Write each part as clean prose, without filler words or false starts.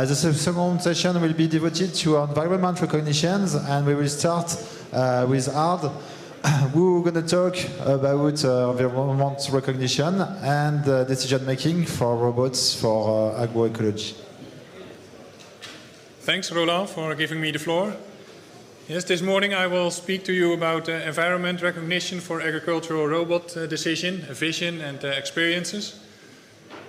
The second session will be devoted to environment recognitions, and we will start with Ard, who are going to talk about environment recognition and decision making for robots for agroecology. Thanks, Roland, for giving me the floor. Yes, this morning I will speak to you about environment recognition for agricultural robot decision, vision and experiences.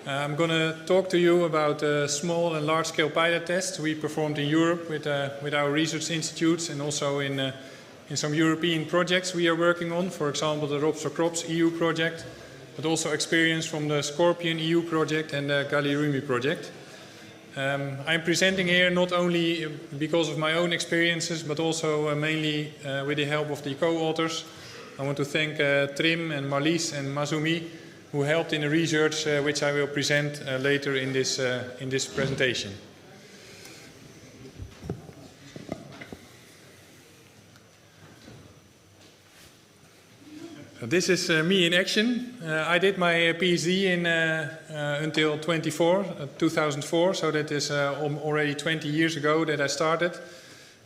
I'm going to talk to you about small and large-scale pilot tests we performed in Europe with our research institutes, and also in some European projects we are working on, for example the Rops for Crops EU project, but also experience from the Scorpion EU project and the Gallou project. I'm presenting here not only because of my own experiences, but also mainly with the help of the co-authors. I want to thank Trim and Marlies and Mazumi, who helped in the research which I will present later in this presentation. This is me in action. I did my PhD until 2004, so that is already 20 years ago that I started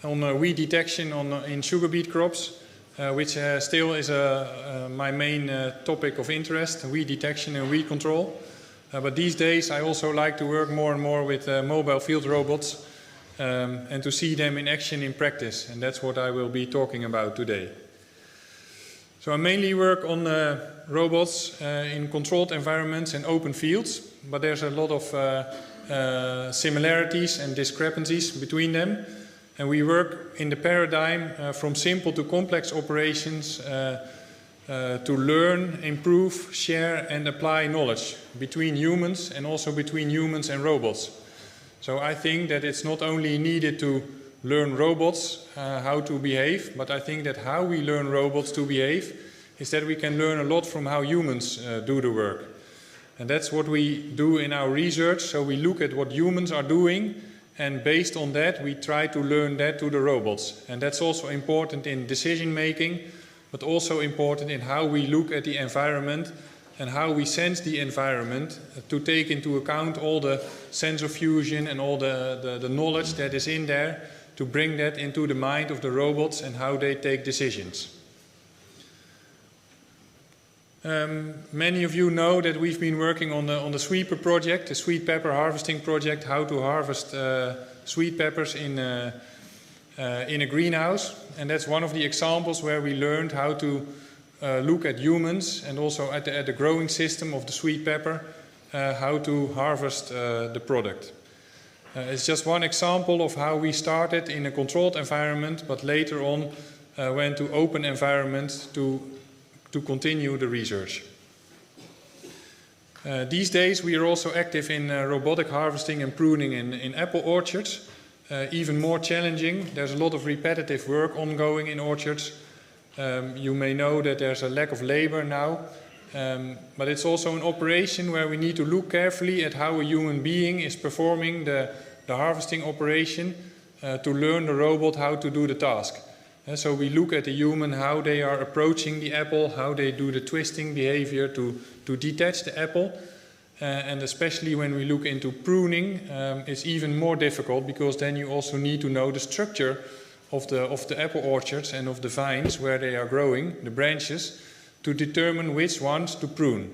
on weed detection in sugar beet crops. Which still is my main topic of interest, weed detection and weed control. But these days I also like to work more and more with mobile field robots and to see them in action in practice. And that's what I will be talking about today. So I mainly work on robots in controlled environments and open fields, but there's a lot of similarities and discrepancies between them. And we work in the paradigm from simple to complex operations to learn, improve, share and apply knowledge between humans and also between humans and robots. So I think that it's not only needed to learn robots how to behave, but I think that how we learn robots to behave is that we can learn a lot from how humans do the work. And that's what we do in our research. So we look at what humans are doing, and based on that, we try to learn that to the robots. And that's also important in decision making, but also important in how we look at the environment and how we sense the environment to take into account all the sensor fusion and all the knowledge that is in there to bring that into the mind of the robots and how they take decisions. Many of you know that we've been working on the sweeper project, the sweet pepper harvesting project, how to harvest sweet peppers in a greenhouse. And that's one of the examples where we learned how to look at humans and also at the growing system of the sweet pepper, how to harvest the product. It's just one example of how we started in a controlled environment, but later on went to open environments to continue the research. These days we are also active in robotic harvesting and pruning in apple orchards. Even more challenging. There's a lot of repetitive work ongoing in orchards. You may know that there's a lack of labor now, but it's also an operation where we need to look carefully at how a human being is performing the harvesting operation to learn the robot how to do the task. So we look at the human, how they are approaching the apple, how they do the twisting behavior to detach the apple. And especially when we look into pruning, it's even more difficult, because then you also need to know the structure of the apple orchards and of the vines where they are growing, the branches, to determine which ones to prune.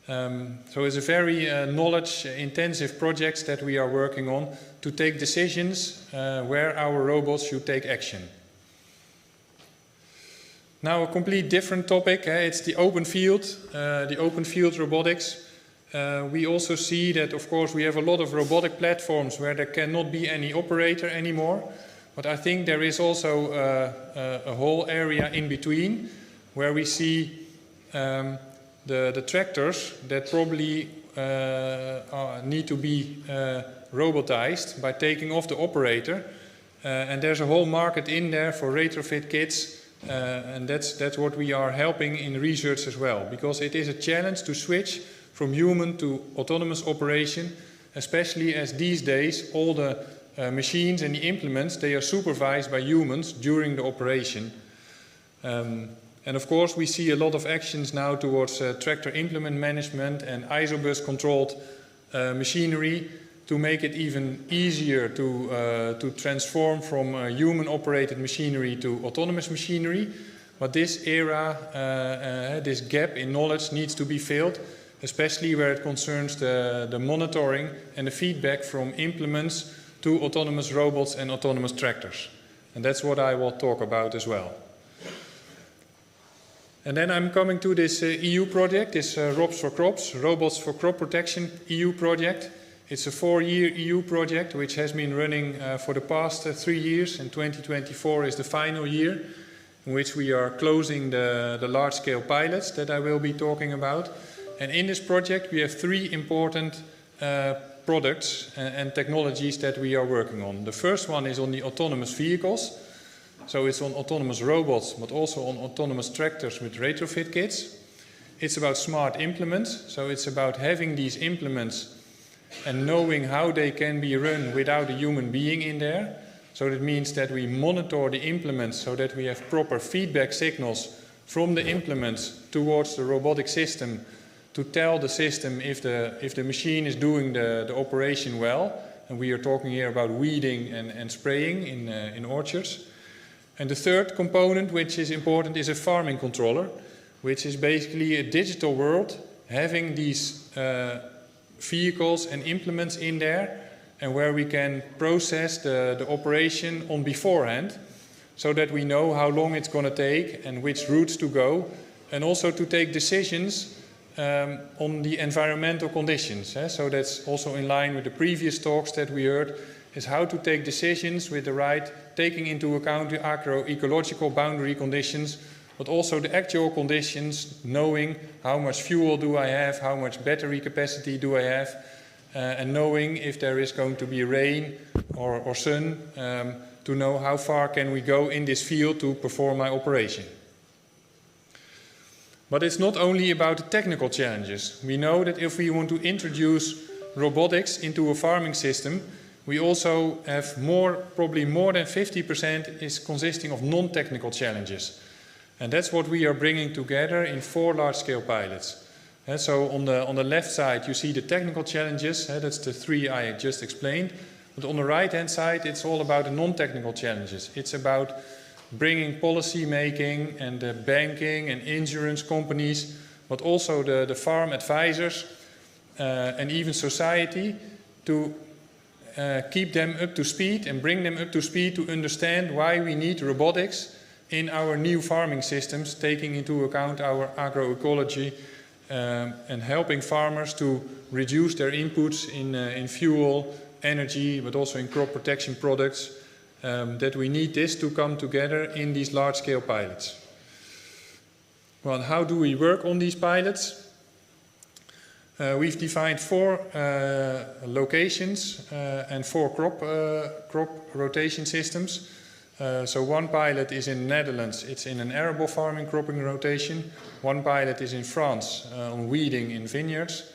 So it's a very knowledge-intensive project that we are working on to take decisions where our robots should take action. Now a complete different topic, it's the open field robotics. We also see that, of course, we have a lot of robotic platforms where there cannot be any operator anymore. But I think there is also a whole area in between where we see the tractors that probably need to be robotized by taking off the operator. And there's a whole market in there for retrofit kits. And that's what we are helping in research as well, because it is a challenge to switch from human to autonomous operation, especially as these days all the machines and the implements, they are supervised by humans during the operation. And of course we see a lot of actions now towards tractor implement management and isobus controlled machinery to make it even easier to transform from human-operated machinery to autonomous machinery. But this era, this gap in knowledge needs to be filled, especially where it concerns the monitoring and the feedback from implements to autonomous robots and autonomous tractors. And that's what I will talk about as well. And then I'm coming to this EU project, this ROPS for Crops, Robots for Crop Protection EU project. It's a 4-year EU project which has been running for the past 3 years, and 2024 is the final year in which we are closing the large-scale pilots that I will be talking about. And in this project we have 3 important products and technologies that we are working on. The first one is on the autonomous vehicles. So it's on autonomous robots, but also on autonomous tractors with retrofit kits. It's about smart implements. So it's about having these implements and knowing how they can be run without a human being in there. So that means that we monitor the implements so that we have proper feedback signals from the implements towards the robotic system to tell the system if the machine is doing the operation well. And we are talking here about weeding and spraying in orchards. And the third component, which is important, is a farming controller, which is basically a digital world having these vehicles and implements in there, and where we can process the operation on beforehand, so that we know how long it's going to take and which routes to go, and also to take decisions on the environmental conditions. So that's also in line with the previous talks that we heard, is how to take decisions with the right, taking into account the agroecological boundary conditions, but also the actual conditions, knowing how much fuel do I have, how much battery capacity do I have, and knowing if there is going to be rain or sun, to know how far can we go in this field to perform my operation. But it's not only about the technical challenges. We know that if we want to introduce robotics into a farming system, we also have probably more than 50% is consisting of non-technical challenges. And that's what we are bringing together in 4 large-scale pilots. So on the left side you see the technical challenges, that's the 3 I just explained. But on the right-hand side it's all about the non-technical challenges. It's about bringing policy making and the banking and insurance companies, but also the farm advisors and even society, to keep them up to speed and bring them up to speed to understand why we need robotics in our new farming systems, taking into account our agroecology and helping farmers to reduce their inputs in fuel, energy, but also in crop protection products, that we need this to come together in these large-scale pilots. Well, how do we work on these pilots? We've defined 4 locations and 4 crop rotation systems. So one pilot is in the Netherlands, it's in an arable farming cropping rotation. One pilot is in France on weeding in vineyards.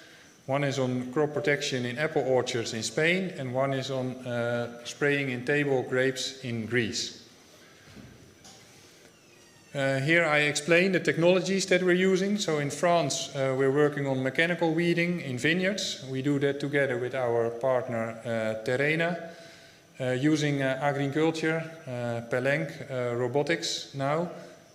One is on crop protection in apple orchards in Spain, and one is on spraying in table grapes in Greece. Here I explain the technologies that we're using. So in France we're working on mechanical weeding in vineyards. We do that together with our partner Terena, using agriculture, Pelenc, robotics now,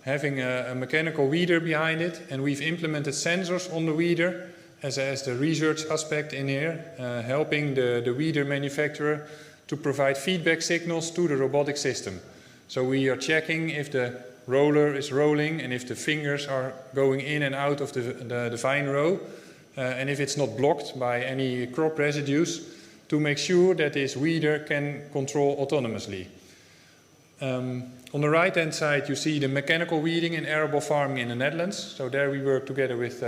having a mechanical weeder behind it, and we've implemented sensors on the weeder as the research aspect in here, helping the weeder manufacturer to provide feedback signals to the robotic system. So we are checking if the roller is rolling and if the fingers are going in and out of the vine row, and if it's not blocked by any crop residues, to make sure that this weeder can control autonomously. On the right hand side you see the mechanical weeding in arable farming in the Netherlands. So there we work together with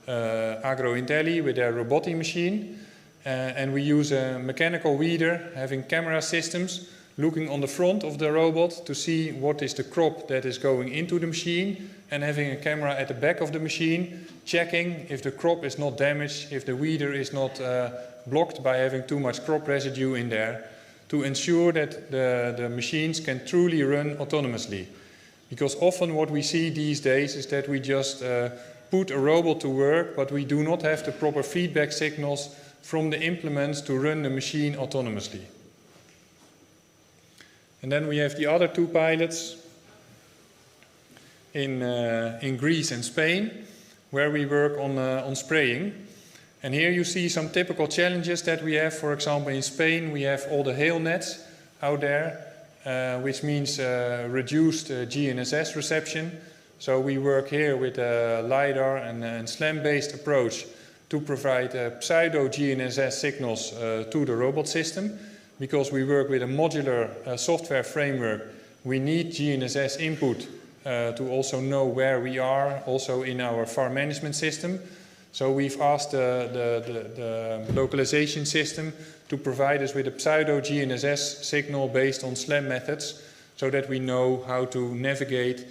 Agrointelli with their robotic machine, and we use a mechanical weeder having camera systems looking on the front of the robot to see what is the crop that is going into the machine, and having a camera at the back of the machine checking if the crop is not damaged, if the weeder is not blocked by having too much crop residue in there, to ensure that the machines can truly run autonomously. Because often what we see these days is that we just put a robot to work, but we do not have the proper feedback signals from the implements to run the machine autonomously. And then we have the other two pilots in Greece and Spain, where we work on spraying. And here you see some typical challenges that we have. For example, in Spain we have all the hail nets out there, which means reduced GNSS reception. So we work here with a LiDAR and SLAM-based approach to provide pseudo-GNSS signals to the robot system. Because we work with a modular software framework, we need GNSS input to also know where we are, also in our farm management system. So we've asked the localization system to provide us with a pseudo-GNSS signal based on SLAM methods, so that we know how to navigate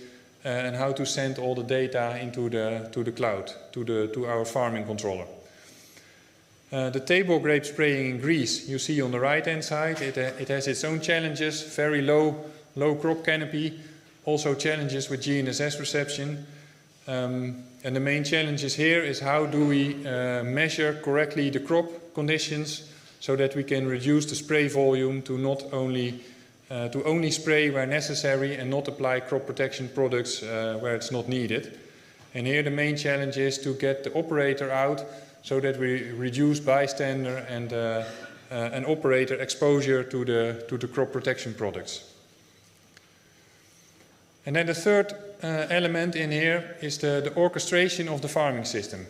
and how to send all the data into the cloud, to our farming controller. The table grape spraying in Greece, you see on the right-hand side, it has its own challenges, very low crop canopy, also challenges with GNSS reception. And the main challenges here is how do we measure correctly the crop conditions so that we can reduce the spray volume to only spray where necessary and not apply crop protection products where it's not needed. And here the main challenge is to get the operator out so that we reduce bystander and an operator exposure to the crop protection products. And then the third element in here is the orchestration of the farming system.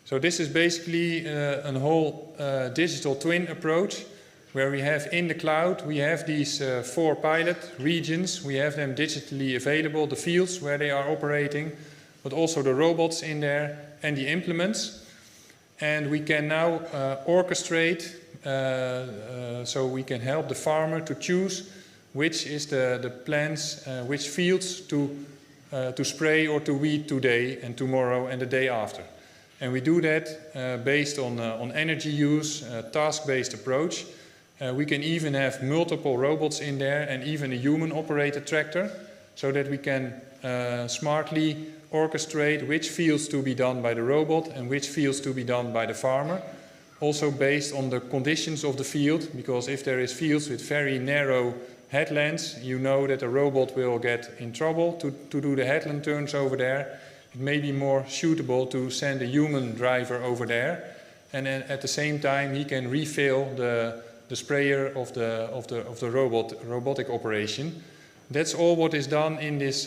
So this is basically a whole digital twin approach, where we have in the cloud, we have these 4 pilot regions, we have them digitally available, the fields where they are operating, but also the robots in there and the implements. And we can now orchestrate, so we can help the farmer to choose which is the plants, which fields to spray or to weed today and tomorrow and the day after. And we do that based on energy use, task-based approach. We can even have multiple robots in there and even a human-operated tractor, so that we can smartly orchestrate which fields to be done by the robot and which fields to be done by the farmer. Also based on the conditions of the field, because if there is fields with very narrow headlands, you know that a robot will get in trouble to do the headland turns over there. It may be more suitable to send a human driver over there, and then at the same time he can refill the sprayer of the robotic operation. That's all what is done in this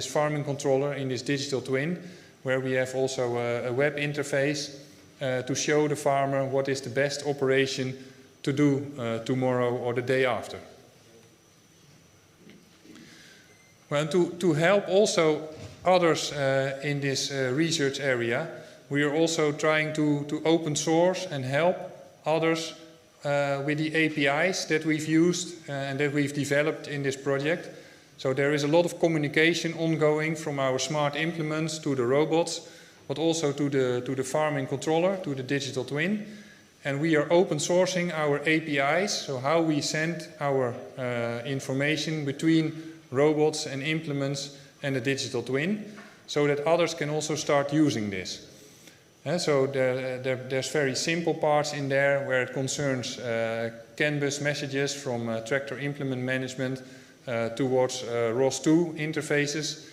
farming controller, in this digital twin, where we have also a web interface to show the farmer what is the best operation to do tomorrow or the day after. Well, to help also others in this research area, we are also trying to open source and help others with the APIs that we've used and that we've developed in this project. So there is a lot of communication ongoing from our smart implements to the robots, but also to the farming controller, to the digital twin. And we are open sourcing our APIs, so how we send our information between robots and implements and the digital twin, so that others can also start using this. So there's very simple parts in there where it concerns CAN bus messages from tractor implement management towards ROS2 interfaces.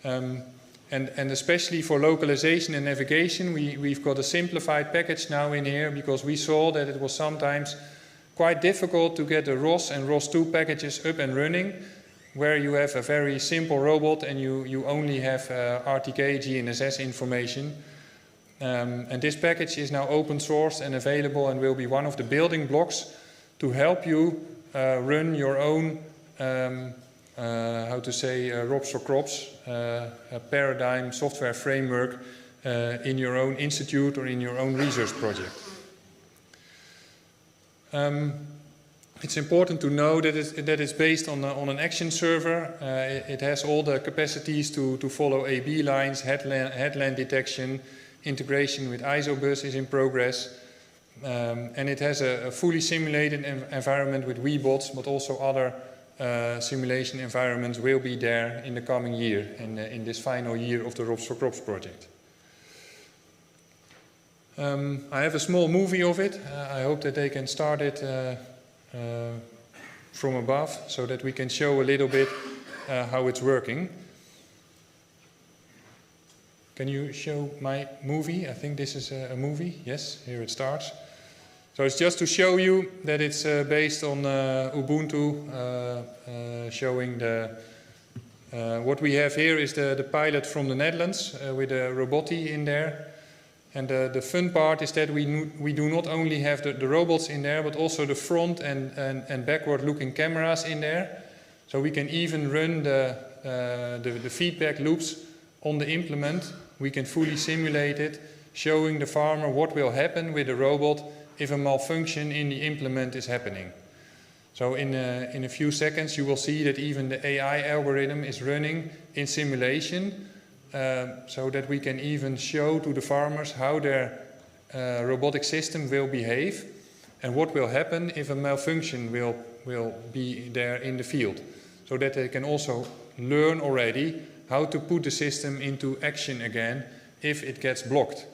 And especially for localization and navigation, we've got a simplified package now in here, because we saw that it was sometimes quite difficult to get the ROS and ROS2 packages up and running, where you have a very simple robot and you only have RTK GNSS information. And this package is now open sourced and available and will be one of the building blocks to help you run your own, ROPS for crops, a paradigm software framework in your own institute or in your own research project. It's important to know that it's based on an action server. It has all the capacities to follow AB lines, headland detection, integration with ISOBus is in progress. And it has a fully simulated environment with WeBots, but also other simulation environments will be there in the coming year, in this final year of the ROPS for Crops project. I have a small movie of it. I hope that they can start it from above so that we can show a little bit how it's working. Can you show my movie? I think this is a movie. Yes, here it starts. So it's just to show you that it's based on Ubuntu, showing what we have here is the pilot from the Netherlands with a robotie in there. And the fun part is that we do not only have the robots in there, but also the front and backward looking cameras in there. So we can even run the feedback loops on the implement. We can fully simulate it, showing the farmer what will happen with the robot if a malfunction in the implement is happening. So in a few seconds you will see that even the AI algorithm is running in simulation, so that we can even show to the farmers how their robotic system will behave and what will happen if a malfunction will be there in the field. So that they can also learn already how to put the system into action again if it gets blocked.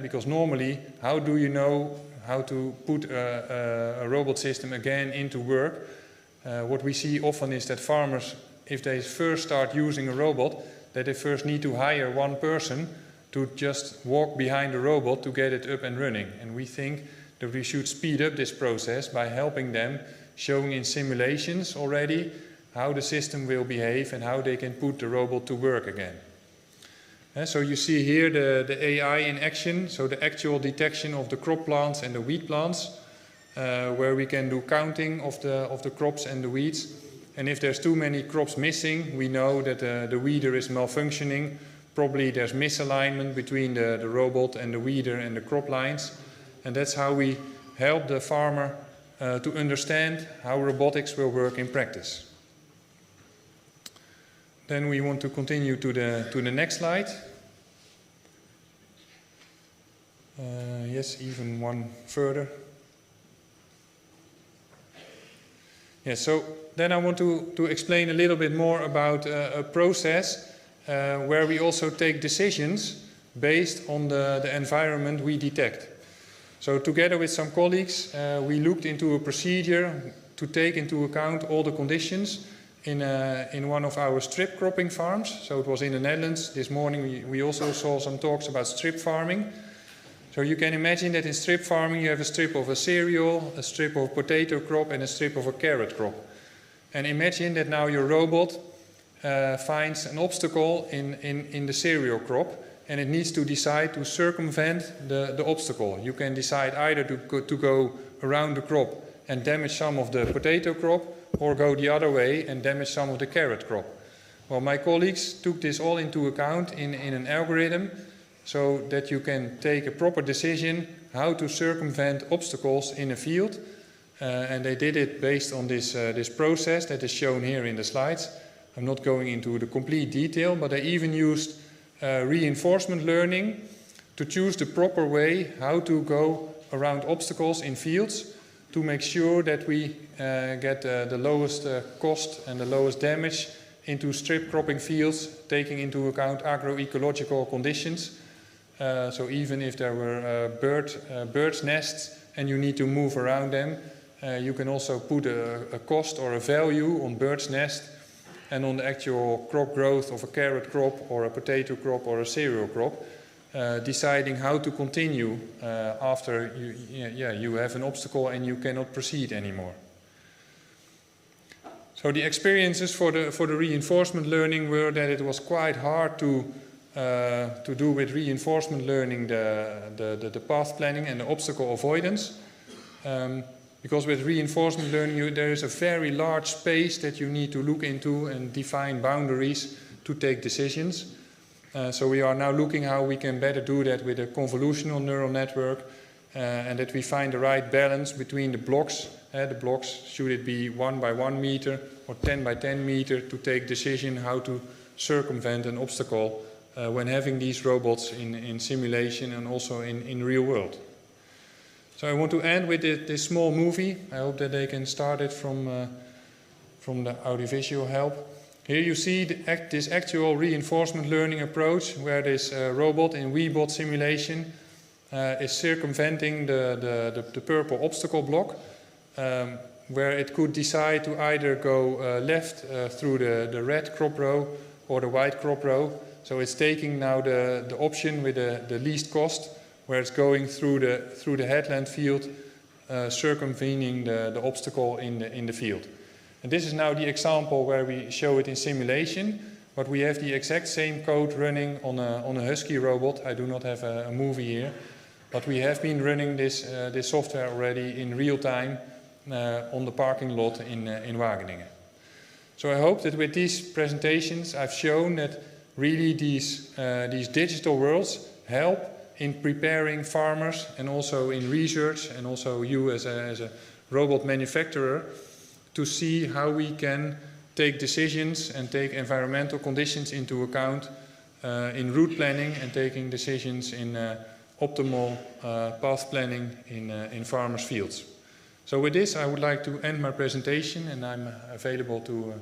Because normally, how do you know how to put a robot system again into work? What we see often is that farmers, if they first start using a robot, that they first need to hire one person to just walk behind the robot to get it up and running. And we think that we should speed up this process by helping them, showing in simulations already how the system will behave and how they can put the robot to work again. So you see here the AI in action, so the actual detection of the crop plants and the weed plants, where we can do counting of the crops and the weeds. And if there's too many crops missing, we know that the weeder is malfunctioning. Probably there's misalignment between the robot and the weeder and the crop lines. And that's how we help the farmer to understand how robotics will work in practice. Then we want to continue to the next slide. Yes, even one further. Yes, so then I want to explain a little bit more about a process where we also take decisions based on the environment we detect. So together with some colleagues, we looked into a procedure to take into account all the conditions in one of our strip cropping farms. So it was in the Netherlands. This morning we also saw some talks about strip farming. So you can imagine that in strip farming you have a strip of a cereal, a strip of a potato crop and a strip of a carrot crop. And imagine that now your robot finds an obstacle in the cereal crop and it needs to decide to circumvent the obstacle. You can decide either to go around the crop and damage some of the potato crop, or go the other way and damage some of the carrot crop. Well, my colleagues took this all into account in an algorithm so that you can take a proper decision how to circumvent obstacles in a field. And they did it based on this process that is shown here in the slides. I'm not going into the complete detail, but they even used reinforcement learning to choose the proper way how to go around obstacles in fields to make sure that we get the lowest cost and the lowest damage into strip cropping fields, taking into account agroecological conditions. So even if there were birds' nests and you need to move around them, you can also put a cost or a value on birds' nest and on the actual crop growth of a carrot crop or a potato crop or a cereal crop, deciding how to continue after you have an obstacle and you cannot proceed anymore. So the experiences for the reinforcement learning were that it was quite hard to do with reinforcement learning the path planning and the obstacle avoidance. Because with reinforcement learning there is a very large space that you need to look into and define boundaries to take decisions. So we are now looking how we can better do that with a convolutional neural network and that we find the right balance between the blocks. The blocks, should it be 1 by 1 meter or 10 by 10 meter, to take decision how to circumvent an obstacle when having these robots in simulation and also in real world. So I want to end with this small movie. I hope that they can start it from the audiovisual help. Here you see this actual reinforcement learning approach where this robot in Weebot simulation is circumventing the purple obstacle block, where it could decide to either go left through the red crop row or the white crop row. So it's taking now the option with the least cost, where it's going through the headland field, circumvening the obstacle in the field. And this is now the example where we show it in simulation, but we have the exact same code running on a Husky robot. I do not have a movie here, but we have been running this software already in real time on the parking lot in Wageningen. So I hope that with these presentations I've shown that really these digital worlds help in preparing farmers and also in research, and also you as a robot manufacturer, to see how we can take decisions and take environmental conditions into account in route planning and taking decisions in optimal path planning in farmers' fields. So with this I would like to end my presentation, and I'm available to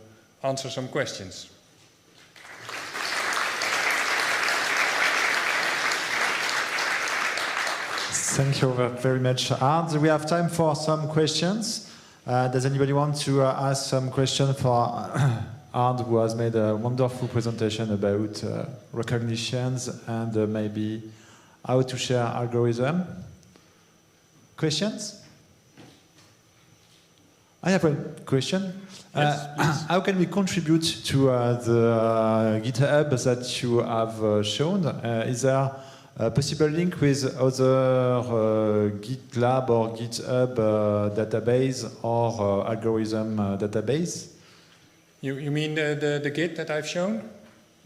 answer some questions. Thank you very much, Ard. We have time for some questions. Does anybody want to ask some question for Ard, who has made a wonderful presentation about recognitions and maybe how to share algorithm? Questions? I have a question. Yes, how can we contribute to the GitHub that you have shown? Is there a possible link with other GitLab or GitHub database or algorithm database? You mean the Git that I've shown?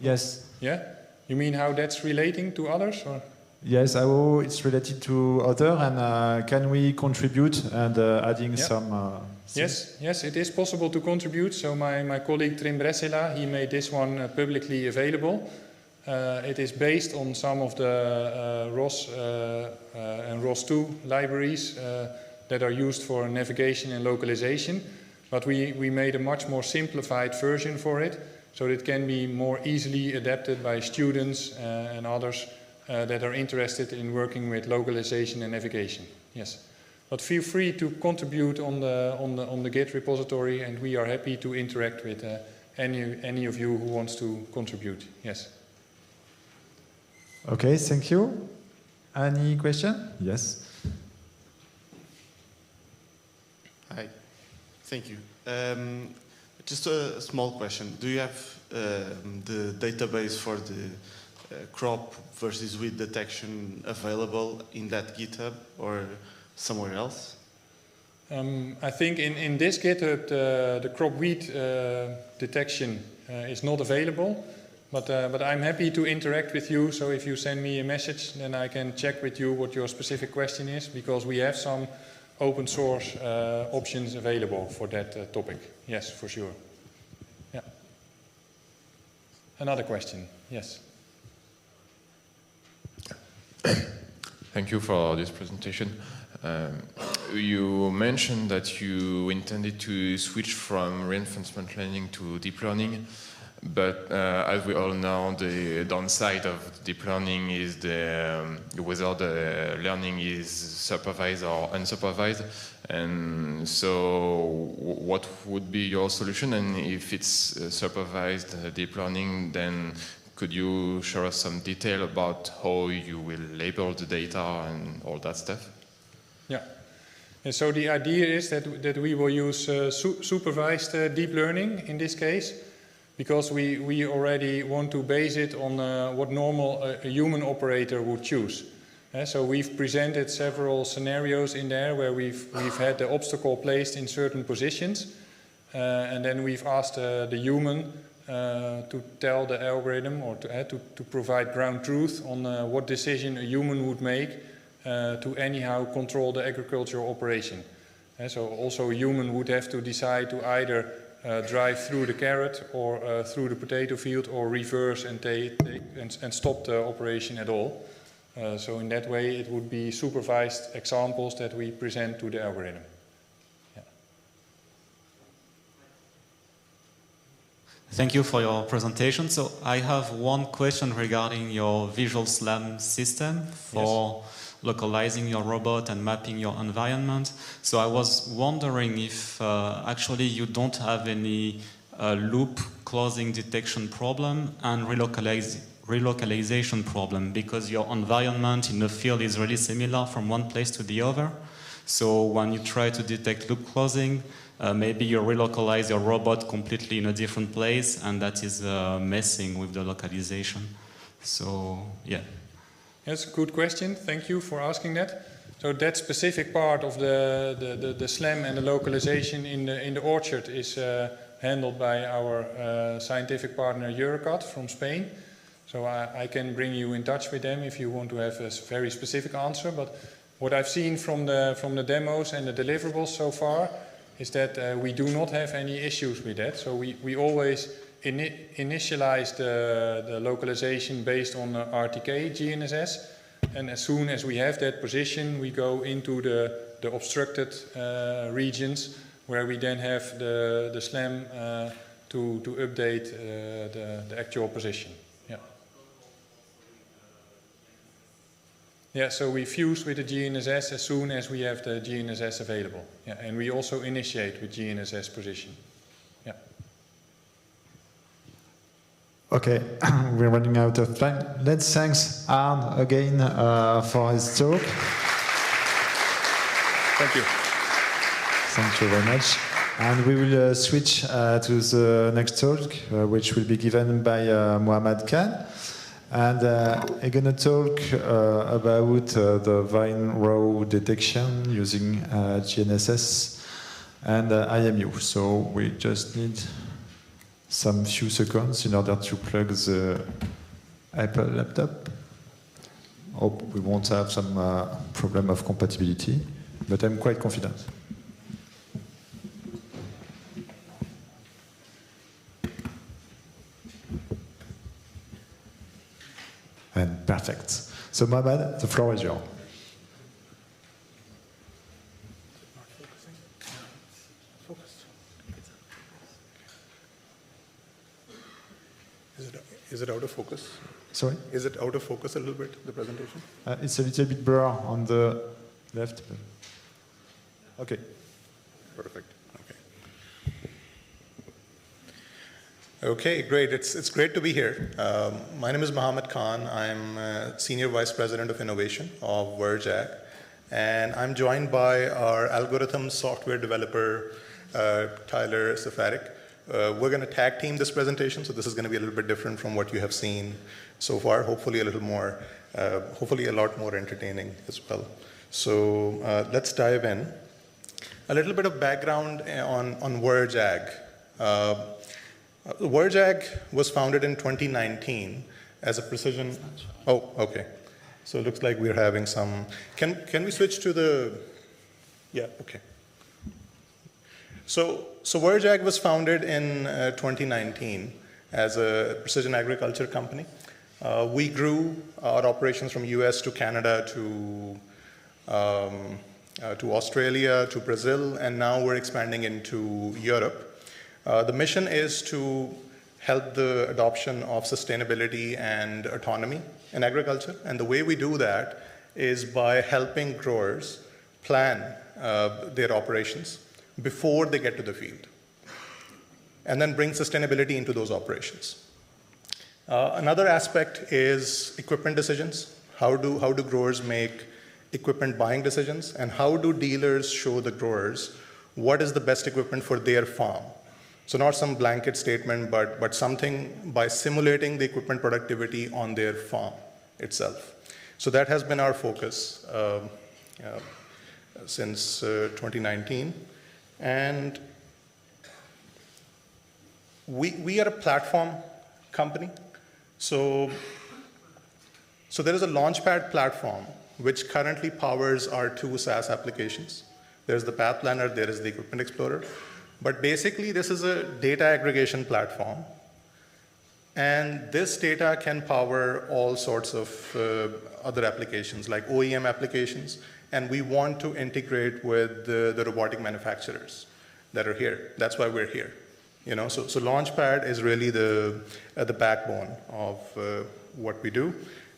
Yes. Yeah? You mean how that's relating to others? Or? Yes, how it's related to other, and can we contribute and adding some... Yes, it is possible to contribute. So my colleague Trim Bressela, he made this one publicly available. It is based on some of the ROS and ROS2 libraries that are used for navigation and localization. But we made a much more simplified version for it, so it can be more easily adapted by students and others that are interested in working with localization and navigation. Yes. But feel free to contribute on the Git repository, and we are happy to interact with any of you who wants to contribute. Yes. Okay, thank you. Any question? Yes. Hi, thank you. Just a small question. Do you have the database for the crop versus weed detection available in that GitHub or somewhere else? I think in this GitHub the crop weed detection is not available, but I'm happy to interact with you. So if you send me a message, then I can check with you what your specific question is, because we have some open source options available for that topic. Yes, for sure. Yeah. Another question. Yes. Thank you for this presentation. You mentioned that you intended to switch from reinforcement learning to deep learning, but as we all know, the downside of deep learning is whether the learning is supervised or unsupervised. And so what would be your solution? And if it's supervised deep learning, then could you share us some detail about how you will label the data and all that stuff? Yeah. And so the idea is that we will use supervised deep learning in this case, because we already want to base it on what normal a human operator would choose. So we've presented several scenarios in there where we've had the obstacle placed in certain positions, and then we've asked the human to tell the algorithm, or to provide ground truth on what decision a human would make to anyhow control the agricultural operation. So also a human would have to decide to either drive through the carrot or through the potato field, or reverse and stop the operation at all. So in that way it would be supervised examples that we present to the algorithm. Thank you for your presentation. So I have one question regarding your visual SLAM system for localizing your robot and mapping your environment. So I was wondering if actually you don't have any loop closing detection problem and relocalization problem, because your environment in the field is really similar from one place to the other. So when you try to detect loop closing, maybe you relocalize your robot completely in a different place, and that is messing with the localization. So, yeah. That's a good question. Thank you for asking that. So that specific part of the SLAM and the localization in the orchard is handled by our scientific partner Jorand from Spain. So I can bring you in touch with them if you want to have a very specific answer. But what I've seen from the demos and the deliverables so far is that we do not have any issues with that. So we always initialize the localization based on the RTK GNSS, and as soon as we have that position, we go into the obstructed regions, where we then have the SLAM to update the actual position. Yeah. Yeah, so we fuse with the GNSS as soon as we have the GNSS available. Yeah, and we also initiate with GNSS position. Yeah. Okay, we're running out of time. Let's thank Ard again for his talk. Thank you. Thank you very much. And we will switch to the next talk, which will be given by Mohamed Khan. And I'm going to talk about the vine row detection using GNSS and IMU. So we just need some few seconds in order to plug the Apple laptop. Hope we won't have some problem of compatibility, but I'm quite confident. And perfect. So Mohamed, the floor is yours. Is it out of focus? Sorry? Is it out of focus a little bit, the presentation? It's a little bit blur on the left. Okay. Perfect. Okay, great. It's great to be here. My name is Mohamed Khan. I'm Senior Vice President of Innovation of Verge, and I'm joined by our algorithm software developer, Tyler Safarik. We're going to tag team this presentation, so this is going to be a little bit different from what you have seen so far. Hopefully a little more, hopefully a lot more entertaining as well. So let's dive in. A little bit of background on Verge Ag. Verge Ag was founded in 2019 as a precision. Oh, okay. So it looks like we're having some. Can we switch to the? Yeah. Okay. So Verge Ag was founded in 2019 as a precision agriculture company. We grew our operations from US to Canada to Australia to Brazil, and now we're expanding into Europe. The mission is to help the adoption of sustainability and autonomy in agriculture, and the way we do that is by helping growers plan their operations before they get to the field, and then bring sustainability into those operations. Another aspect is equipment decisions. How do growers make equipment buying decisions, and how do dealers show the growers what is the best equipment for their farm? So not some blanket statement, but something by simulating the equipment productivity on their farm itself. So that has been our focus since 2019. And we are a platform company. So there is a Launchpad platform which currently powers our two SaaS applications. There's the Path Planner, there is the Equipment Explorer. But basically, this is a data aggregation platform. And this data can power all sorts of other applications, like OEM applications. And we want to integrate with the robotic manufacturers that are here. That's why we're here. You know, so Launchpad is really the backbone of what we do.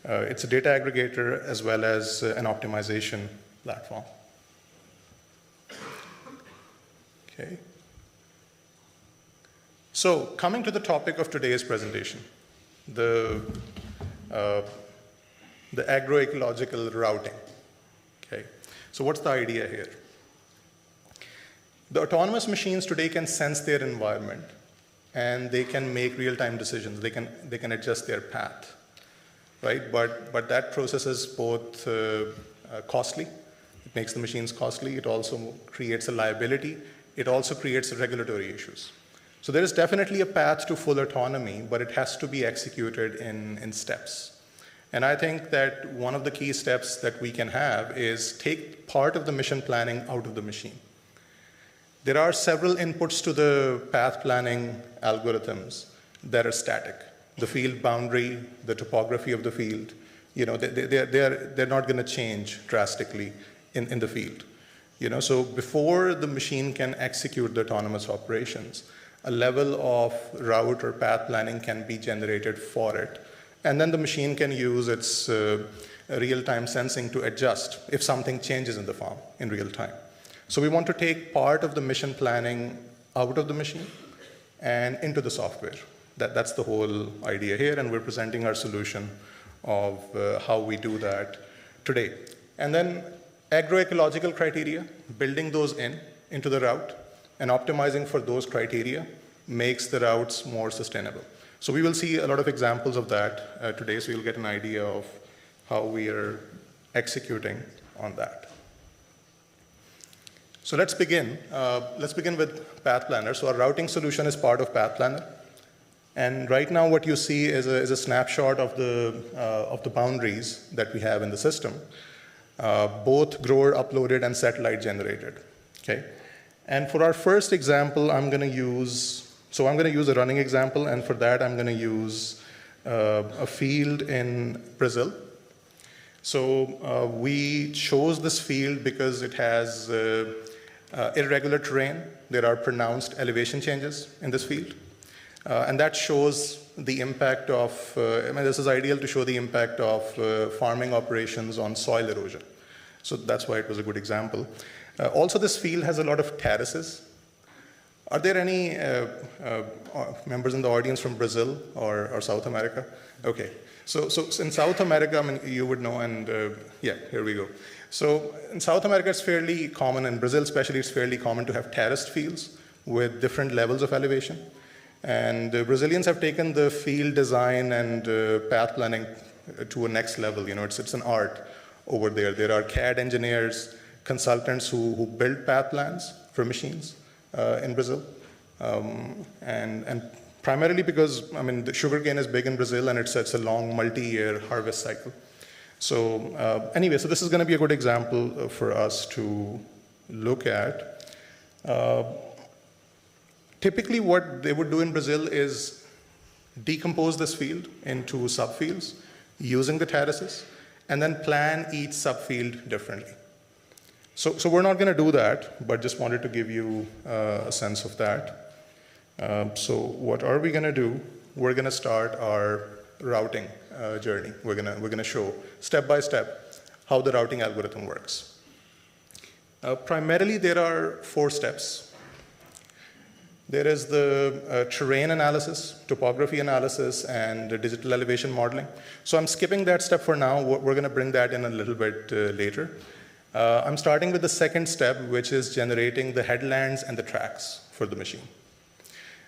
It's a data aggregator as well as an optimization platform. Okay. So coming to the topic of today's presentation, the agroecological routing. Okay. So what's the idea here? The autonomous machines today can sense their environment and they can make real-time decisions. They can adjust their path, right? But that process is both costly. It makes the machines costly. It also creates a liability. It also creates regulatory issues. So there is definitely a path to full autonomy, but it has to be executed in steps. And I think that one of the key steps that we can have is take part of the mission planning out of the machine. There are several inputs to the path planning algorithms that are static. The field boundary, the topography of the field, they're not going to change drastically in the field. So before the machine can execute the autonomous operations, a level of route or path planning can be generated for it. And then the machine can use its real-time sensing to adjust if something changes in the farm in real time. So we want to take part of the mission planning out of the machine and into the software. That's the whole idea here, and we're presenting our solution of how we do that today. And then agroecological criteria, building those into the route and optimizing for those criteria makes the routes more sustainable. So we will see a lot of examples of that today, so you'll get an idea of how we are executing on that. So let's begin. Let's begin with Path Planner. So our routing solution is part of Path Planner. And right now what you see is a snapshot of the boundaries that we have in the system, both grower uploaded and satellite generated. Okay? And for our first example, I'm going to use a running example, and for that I'm going to use a field in Brazil. So we chose this field because it has irregular terrain. There are pronounced elevation changes in this field. And that shows the impact of, this is ideal to show the impact of farming operations on soil erosion. So that's why it was a good example. Also, this field has a lot of terraces. Are there any members in the audience from Brazil or South America? Okay. So in South America, you would know, and yeah, here we go. So in South America, it's fairly common, in Brazil especially, it's fairly common to have terraced fields with different levels of elevation. And Brazilians have taken the field design and path planning to a next level. It's an art over there. There are CAD engineers, consultants who build path plans for machines in Brazil. And primarily because, the sugarcane is big in Brazil and it's a long multi-year harvest cycle. So anyway, so this is going to be a good example for us to look at. Typically what they would do in Brazil is decompose this field into subfields using the terraces and then plan each subfield differently. So we're not going to do that, but just wanted to give you a sense of that. So what are we going to do? We're going to start our routing journey. We're going to show step by step how the routing algorithm works. Primarily there are 4 steps. There is the terrain analysis, topography analysis, and digital elevation modeling. So I'm skipping that step for now. We're going to bring that in a little bit later. I'm starting with the second step, which is generating the headlands and the tracks for the machine.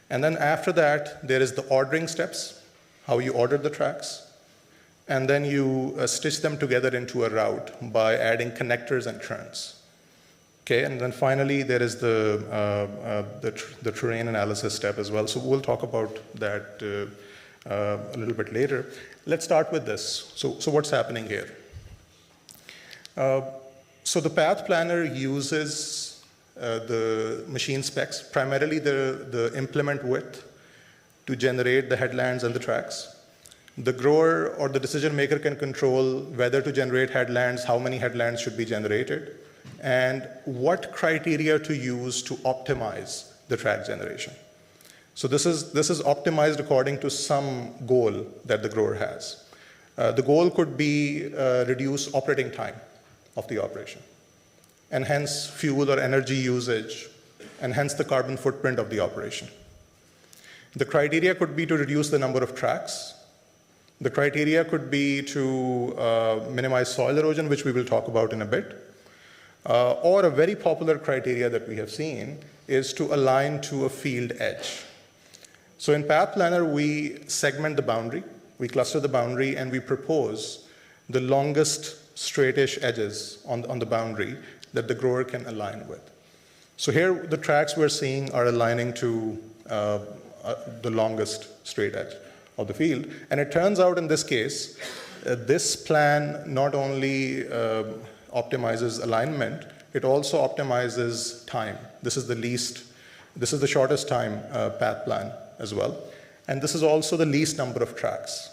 And then after that, there is the ordering steps, how you order the tracks. And then you stitch them together into a route by adding connectors and turns. Okay, and then finally, there is the terrain analysis step as well. So we'll talk about that a little bit later. Let's start with this. So what's happening here? So the path planner uses the machine specs, primarily the implement width, to generate the headlands and the tracks. The grower or the decision maker can control whether to generate headlands, how many headlands should be generated, and what criteria to use to optimize the track generation. So this is optimized according to some goal that the grower has. The goal could be reduce operating time of the operation, and hence fuel or energy usage, and hence the carbon footprint of the operation. The criteria could be to reduce the number of tracks. The criteria could be to minimize soil erosion, which we will talk about in a bit. Or a very popular criteria that we have seen is to align to a field edge. So in Path Planner, we segment the boundary, we cluster the boundary, and we propose the longest straightish edges on the boundary that the grower can align with. So here, the tracks we're seeing are aligning to the longest straight edge of the field. And it turns out in this case, this plan not only optimizes alignment, it also optimizes time. This is the shortest time path plan as well. And this is also the least number of tracks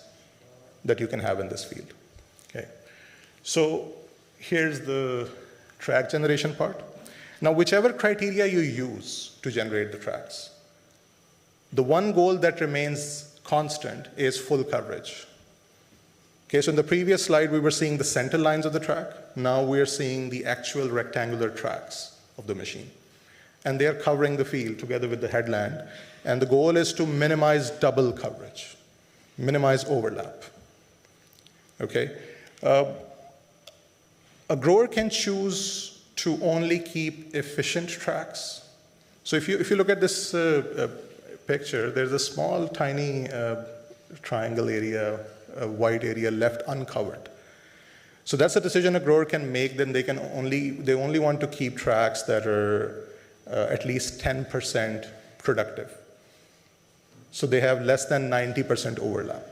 that you can have in this field. Okay. So here's the track generation part. Now, whichever criteria you use to generate the tracks, the one goal that remains constant is full coverage. Okay, so in the previous slide, we were seeing the center lines of the track. Now we're seeing the actual rectangular tracks of the machine. And they are covering the field together with the headland. And the goal is to minimize double coverage, minimize overlap. Okay? A grower can choose to only keep efficient tracks. So if you look at this picture, there's a small, tiny triangle area, a white area left uncovered. So that's a decision a grower can make. Then they only want to keep tracks that are at least 10% productive. So they have less than 90% overlap.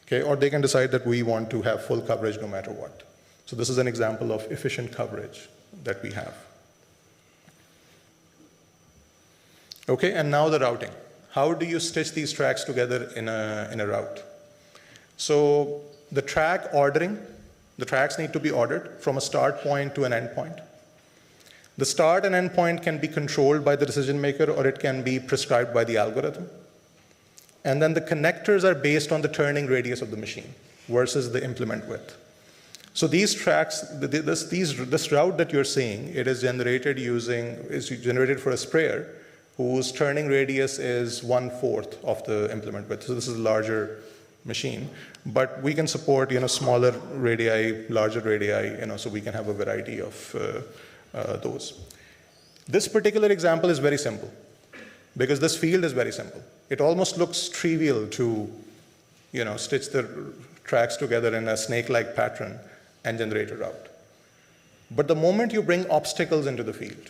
Okay, or they can decide that we want to have full coverage no matter what. So this is an example of efficient coverage that we have. Okay, and now the routing. How do you stitch these tracks together in a route? So the track ordering, the tracks need to be ordered from a start point to an end point. The start and end point can be controlled by the decision maker, or it can be prescribed by the algorithm. And then the connectors are based on the turning radius of the machine versus the implement width. So these tracks, this route that you're seeing, it is generated for a sprayer whose turning radius is 1/4 of the implement width. So this is a larger machine, but we can support smaller radii, larger radii, so we can have a variety of those. This particular example is very simple because this field is very simple. It almost looks trivial to stitch the tracks together in a snake-like pattern and generate a route. But the moment you bring obstacles into the field,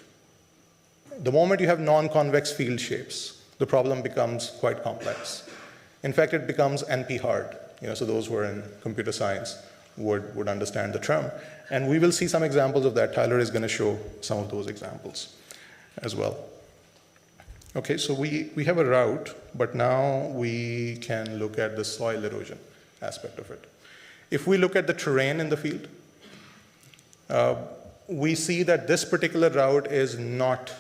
the moment you have non-convex field shapes, the problem becomes quite complex. In fact, it becomes NP hard. So those who are in computer science would understand the term. And we will see some examples of that. Tyler is going to show some of those examples as well. Okay, so we have a route, but now we can look at the soil erosion aspect of it. If we look at the terrain in the field, we see that this particular route is not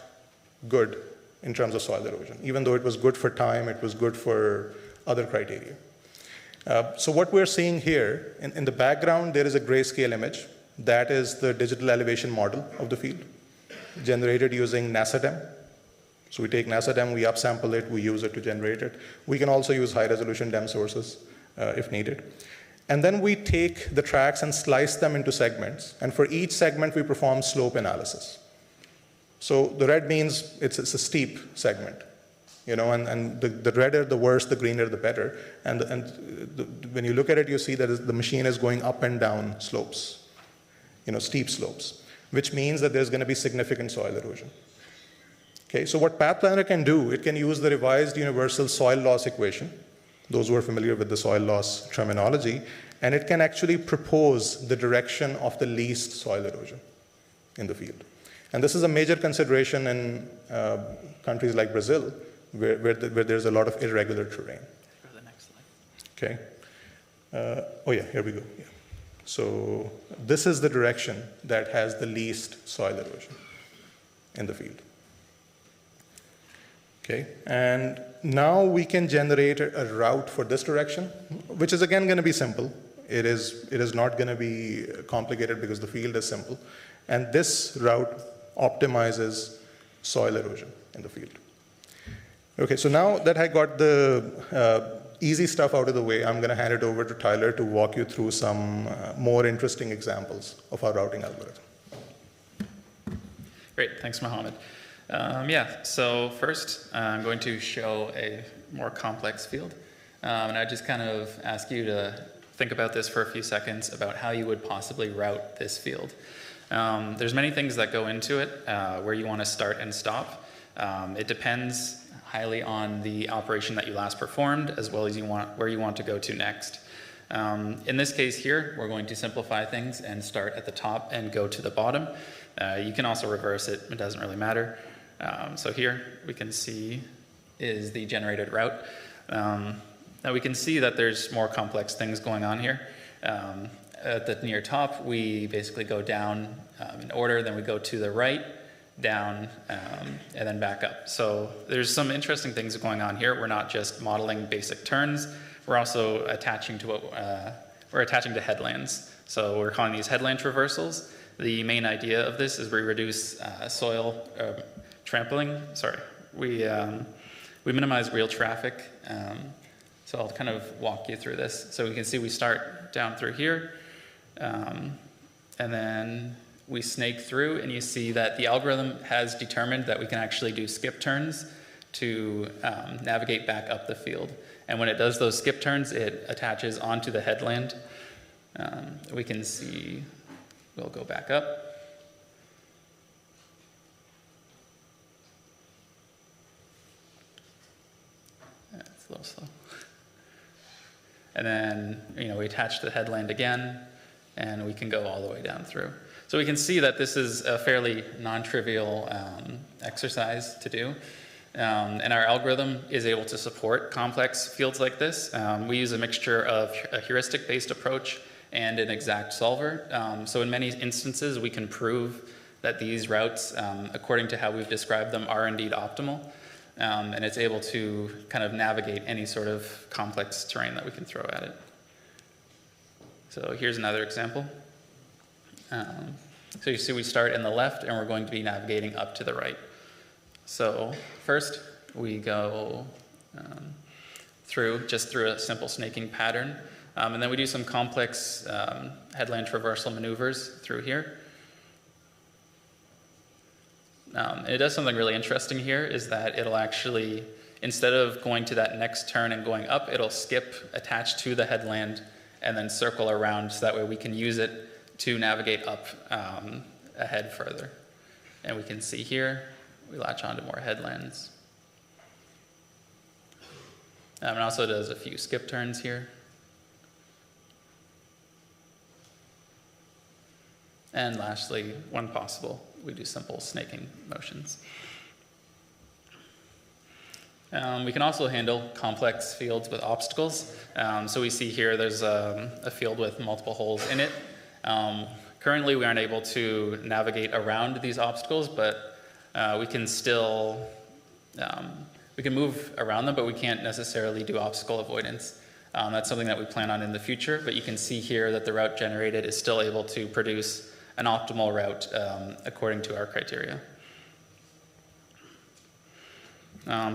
good in terms of soil erosion. Even though it was good for time, it was good for other criteria. So what we're seeing here, in the background, there is a grayscale image. That is the digital elevation model of the field, generated using NASADEM. So we take NASADEM, we upsample it, we use it to generate it. We can also use high-resolution DEM sources if needed. And then we take the tracks and slice them into segments. And for each segment, we perform slope analysis. So the red means it's a steep segment. And the redder, the worse, the greener, the better. And when you look at it, you see that the machine is going up and down slopes, steep slopes, which means that there's going to be significant soil erosion. Okay, so what Path Planner can do, it can use the revised universal soil loss equation, those who are familiar with the soil loss terminology, and it can actually propose the direction of the least soil erosion in the field. And this is a major consideration in countries like Brazil, where there's a lot of irregular terrain. Go to the next slide. Okay. Here we go. Yeah. So this is the direction that has the least soil erosion in the field. Okay, and now we can generate a route for this direction, which is again going to be simple. It is not going to be complicated because the field is simple. And this route optimizes soil erosion in the field. Okay, so now that I got the easy stuff out of the way, I'm going to hand it over to Tyler to walk you through some more interesting examples of our routing algorithm. Great, thanks, Mohammed. Yeah, so first I'm going to show a more complex field. And I just kind of ask you to think about this for a few seconds about how you would possibly route this field. There's many things that go into it, where you want to start and stop. It depends highly on the operation that you last performed, as well as where you want to go to next. In this case here, we're going to simplify things and start at the top and go to the bottom. You can also reverse it, it doesn't really matter. So here we can see is the generated route. Now we can see that there's more complex things going on here. At the near top, we basically go down in order, then we go to the right, down, and then back up. So there's some interesting things going on here. We're not just modeling basic turns, we're also attaching to we're attaching to headlands. So we're calling these headland traversals. The main idea of this is we reduce soil trampling. Sorry, we minimize real traffic. So I'll kind of walk you through this. So we can see we start down through here, and then we snake through, and you see that the algorithm has determined that we can actually do skip turns to navigate back up the field. And when it does those skip turns, it attaches onto the headland. We can see, we'll go back up. It's a little slow. And then, we attach the headland again, and we can go all the way down through. So we can see that this is a fairly non-trivial exercise to do. And our algorithm is able to support complex fields like this. We use a mixture of a heuristic-based approach and an exact solver. So in many instances, we can prove that these routes, according to how we've described them, are indeed optimal. And it's able to kind of navigate any sort of complex terrain that we can throw at it. So here's another example. So you see we start in the left, and we're going to be navigating up to the right. So first, we go through a simple snaking pattern. And then we do some complex headland traversal maneuvers through here. It does something really interesting here, is that it'll actually, instead of going to that next turn and going up, it'll skip, attach to the headland, and then circle around, so that way we can use it to navigate up ahead further. And we can see here, we latch onto more headlands. It also does a few skip turns here. And lastly, when possible, we do simple snaking motions. We can also handle complex fields with obstacles. So we see here there's a field with multiple holes in it. Currently, we aren't able to navigate around these obstacles, but we can still, we can move around them, but we can't necessarily do obstacle avoidance. That's something that we plan on in the future, but you can see here that the route generated is still able to produce an optimal route according to our criteria.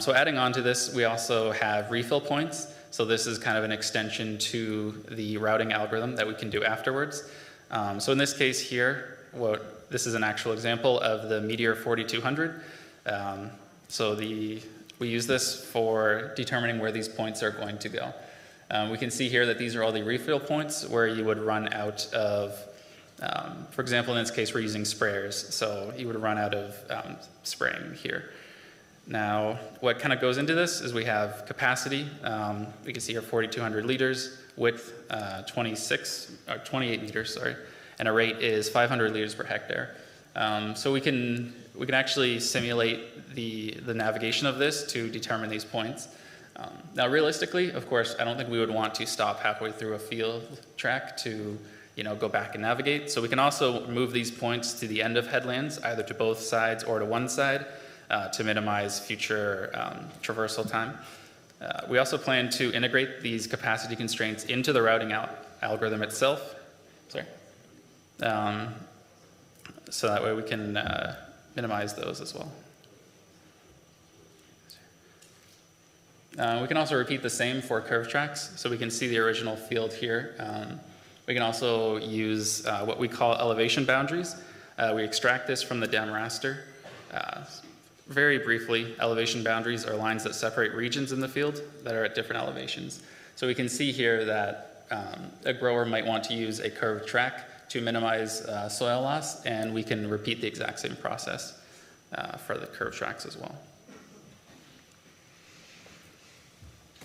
So adding on to this, we also have refill points. So this is kind of an extension to the routing algorithm that we can do afterwards. So in this case here, this is an actual example of the Meteor 4200. So we use this for determining where these points are going to go. We can see here that these are all the refill points where you would run out of, for example, in this case, we're using sprayers. So you would run out of spraying here. Now, what kind of goes into this is we have capacity. We can see here 4,200 liters, width 28 meters, sorry, and a rate is 500 liters per hectare. So we can actually simulate the navigation of this to determine these points. Now, realistically, of course, I don't think we would want to stop halfway through a field track to go back and navigate. So we can also move these points to the end of headlands, either to both sides or to one side, to minimize future traversal time. We also plan to integrate these capacity constraints into the routing algorithm itself. Sorry. So that way we can minimize those as well. We can also repeat the same for curve tracks, so we can see the original field here. We can also use what we call elevation boundaries. We extract this from the DEM raster. Very briefly, elevation boundaries are lines that separate regions in the field that are at different elevations. So we can see here that a grower might want to use a curved track to minimize soil loss, and we can repeat the exact same process for the curved tracks as well.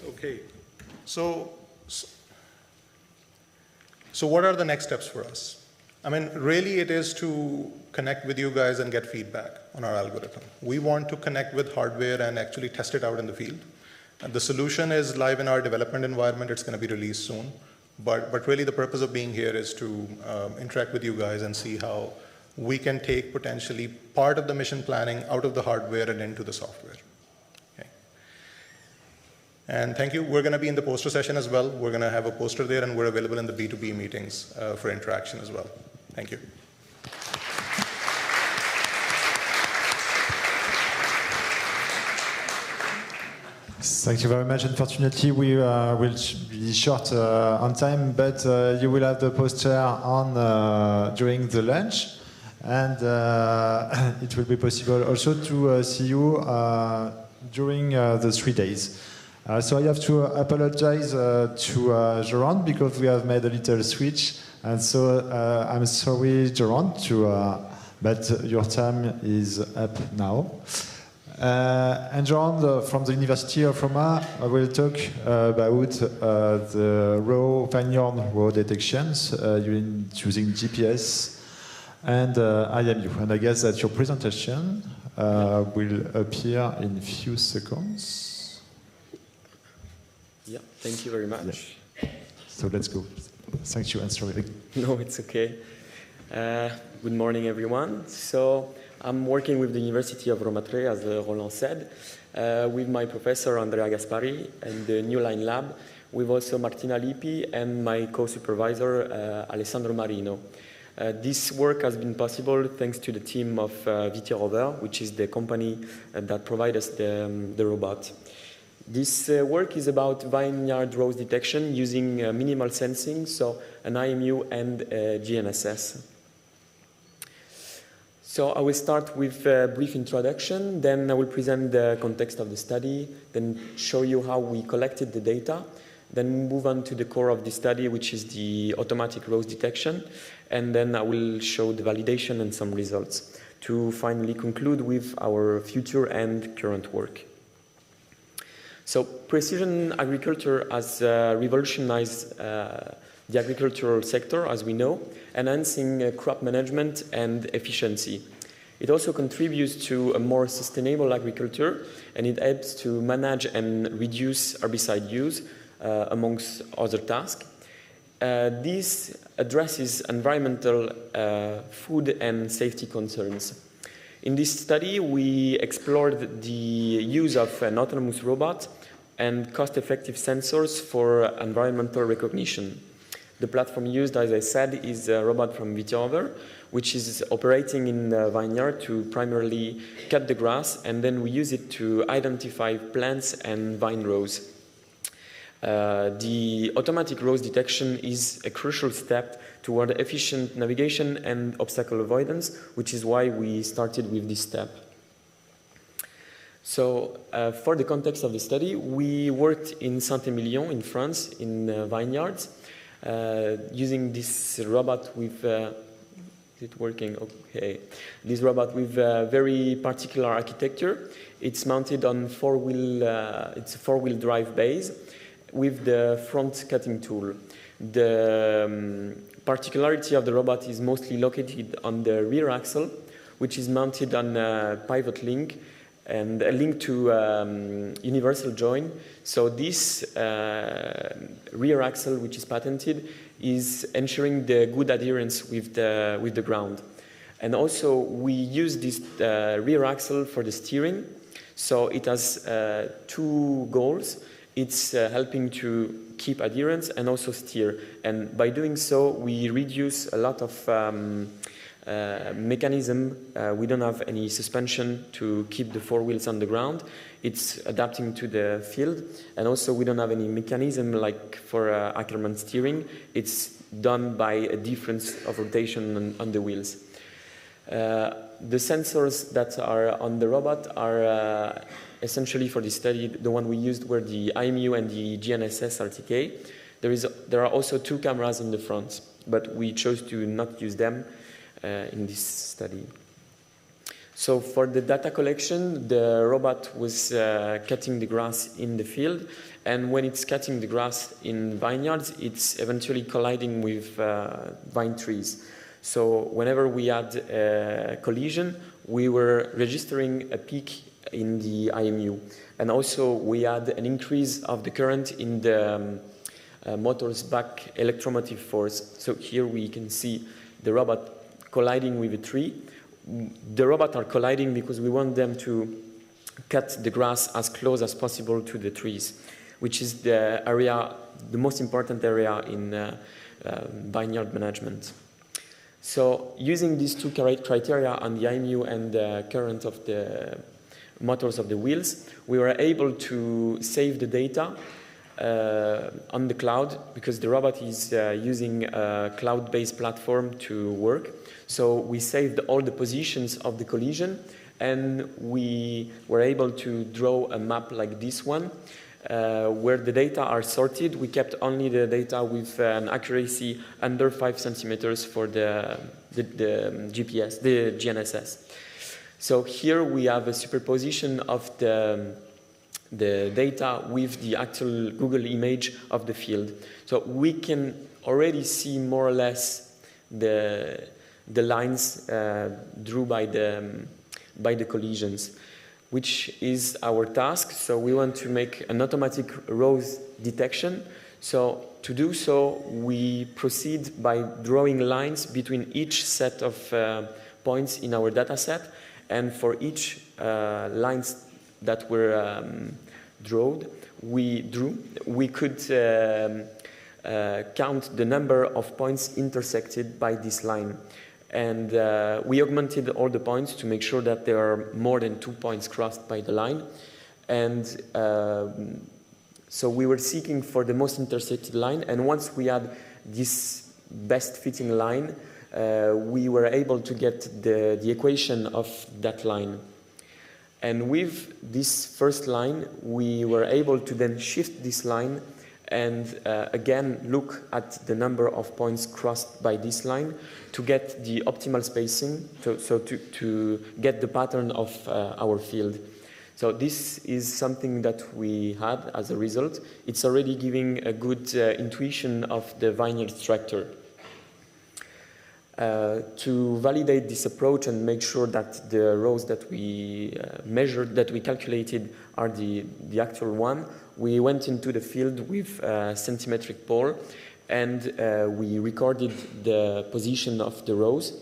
Okay, so what are the next steps for us? I mean, really it is to connect with you guys and get feedback on our algorithm. We want to connect with hardware and actually test it out in the field. And the solution is live in our development environment. It's going to be released soon. But really the purpose of being here is to interact with you guys and see how we can take potentially part of the mission planning out of the hardware and into the software. Okay. And thank you. We're going to be in the poster session as well. We're going to have a poster there, and we're available in the B2B meetings for interaction as well. Thank you. Thank you very much. Unfortunately, we will be short on time, but you will have the poster on during the lunch, and it will be possible also to see you during the 3 days. So I have to apologize to Jorand because we have made a little switch, and so I'm sorry, Jorand, but your time is up now. And Jorand from the University of Roma will talk about the Vineyard raw detections using GPS and IMU. And I guess that your presentation will appear in a few seconds. Yeah, thank you very much. Yeah. So let's go. Thank you, and sorry. No, it's okay. Good morning, everyone. So I'm working with the University of Roma, as Roland said, with my professor Andrea Gaspari and the New Line Lab, with also Martina Lippi and my co-supervisor Alessandro Marino. This work has been possible thanks to the team of Verge, which is the company that provides us the robot. This work is about vineyard rose detection using minimal sensing, so an IMU and GNSS. So I will start with a brief introduction, then I will present the context of the study, then show you how we collected the data, then move on to the core of the study, which is the automatic rose detection, and then I will show the validation and some results to finally conclude with our future and current work. So precision agriculture has revolutionized the agricultural sector, as we know, enhancing crop management and efficiency. It also contributes to a more sustainable agriculture, and it helps to manage and reduce herbicide use, amongst other tasks. This addresses environmental, food and safety concerns. In this study, we explored the use of an autonomous robot and cost-effective sensors for environmental recognition. The platform used, as I said, is a robot from Vineyard, which is operating in the vineyard to primarily cut the grass, and then we use it to identify plants and vine rows. The automatic rose detection is a crucial step toward efficient navigation and obstacle avoidance, which is why we started with this step. So for the context of the study, we worked in Saint-Emilion in France, in vineyards, using this robot with, is it working? Okay. This robot with very particular architecture. It's mounted on it's a four-wheel drive base with the front cutting tool. The particularity of the robot is mostly located on the rear axle, which is mounted on a pivot link and a link to universal join. So this rear axle, which is patented, is ensuring the good adherence with the ground. And also we use this rear axle for the steering. So it has two goals. it's helping to keep adherence and also steer. And by doing so, we reduce a lot of mechanism. We don't have any suspension to keep the four wheels on the ground. It's adapting to the field. And also we don't have any mechanism like for Ackermann steering. It's done by a difference of rotation on the wheels. The sensors that are on the robot are essentially for this study, the one we used were the IMU and the GNSS RTK. There are also two cameras in the front, but we chose to not use them in this study. So for the data collection, the robot was cutting the grass in the field, and when it's cutting the grass in vineyards, it's eventually colliding with vine trees. So whenever we had a collision, we were registering a peak in the IMU. And also we had an increase of the current in the motor's back electromotive force. So here we can see the robot colliding with a tree. The robots are colliding because we want them to cut the grass as close as possible to the trees, which is the area, the most important area in vineyard management. So using these two criteria on the IMU and the current of the motors of the wheels, we were able to save the data on the cloud because the robot is using a cloud-based platform to work. So we saved all the positions of the collision, and we were able to draw a map like this one where the data are sorted. We kept only the data with an accuracy under 5 centimeters for the GPS, the GNSS. So here we have a superposition of the data with the actual Google image of the field. So we can already see more or less the lines drew by the collisions, which is our task. So we want to make an automatic rows detection. So to do so, we proceed by drawing lines between each set of points in our data set. And for each lines that were we could count the number of points intersected by this line. And we augmented all the points to make sure that there are more than 2 points crossed by the line. And so we were seeking for the most intersected line. And once we had this best fitting line, we were able to get the equation of that line. And with this first line, we were able to then shift this line and again look at the number of points crossed by this line to get the optimal spacing, so to get the pattern of our field. So this is something that we had as a result. It's already giving a good intuition of the vineyard structure. To validate this approach and make sure that the rows that we measured, that we calculated are the actual one, we went into the field with a centimetric pole and we recorded the position of the rows,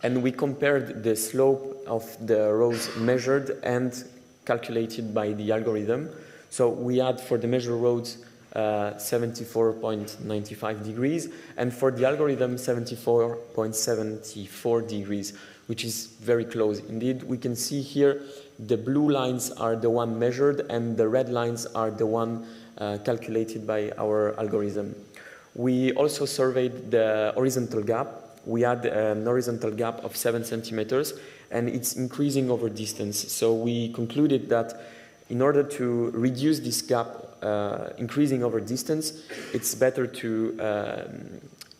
and we compared the slope of the rows measured and calculated by the algorithm. So we had for the measured rows 74.95 degrees, and for the algorithm 74.74 degrees, which is very close. Indeed, we can see here the blue lines are the one measured and the red lines are the one calculated by our algorithm. We also surveyed the horizontal gap. We had an horizontal gap of 7 centimeters and it's increasing over distance. So we concluded that in order to reduce this gap increasing over distance, it's better to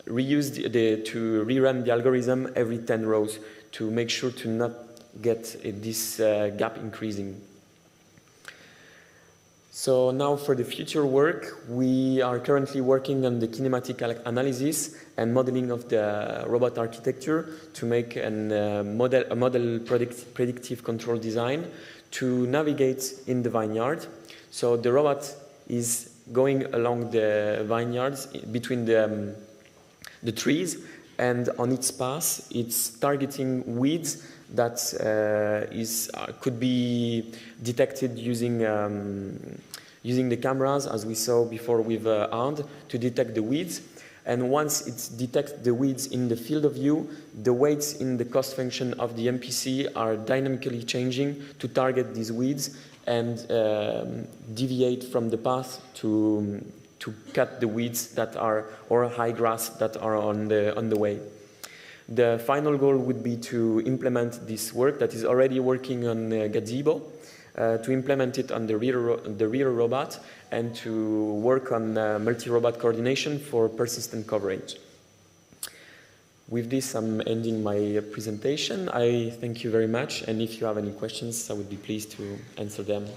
rerun the algorithm every 10 rows to make sure to not get this gap increasing. So now for the future work, we are currently working on the kinematic analysis and modeling of the robot architecture to make a model predictive control design to navigate in the vineyard. So the robot is going along the vineyards between the trees, and on its path it's targeting weeds that could be detected using using the cameras, as we saw before with Ard, to detect the weeds. And once it detects the weeds in the field of view, the weights in the cost function of the MPC are dynamically changing to target these weeds and deviate from the path to cut the weeds that are, or high grass that are on the way. The final goal would be to implement this work that is already working on Gazebo, to implement it on the rear robot, and to work on multi-robot coordination for persistent coverage. With this, I'm ending my presentation. I thank you very much, and if you have any questions, I would be pleased to answer them.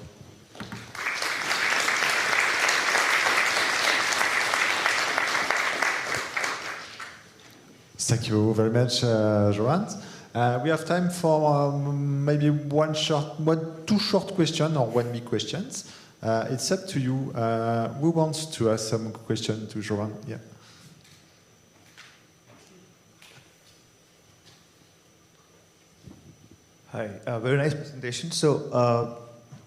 Thank you very much, Jorand. We have time for maybe two short questions or one big questions. It's up to you. Who wants to ask some question to Jorand? Yeah. Hi, very nice presentation. So,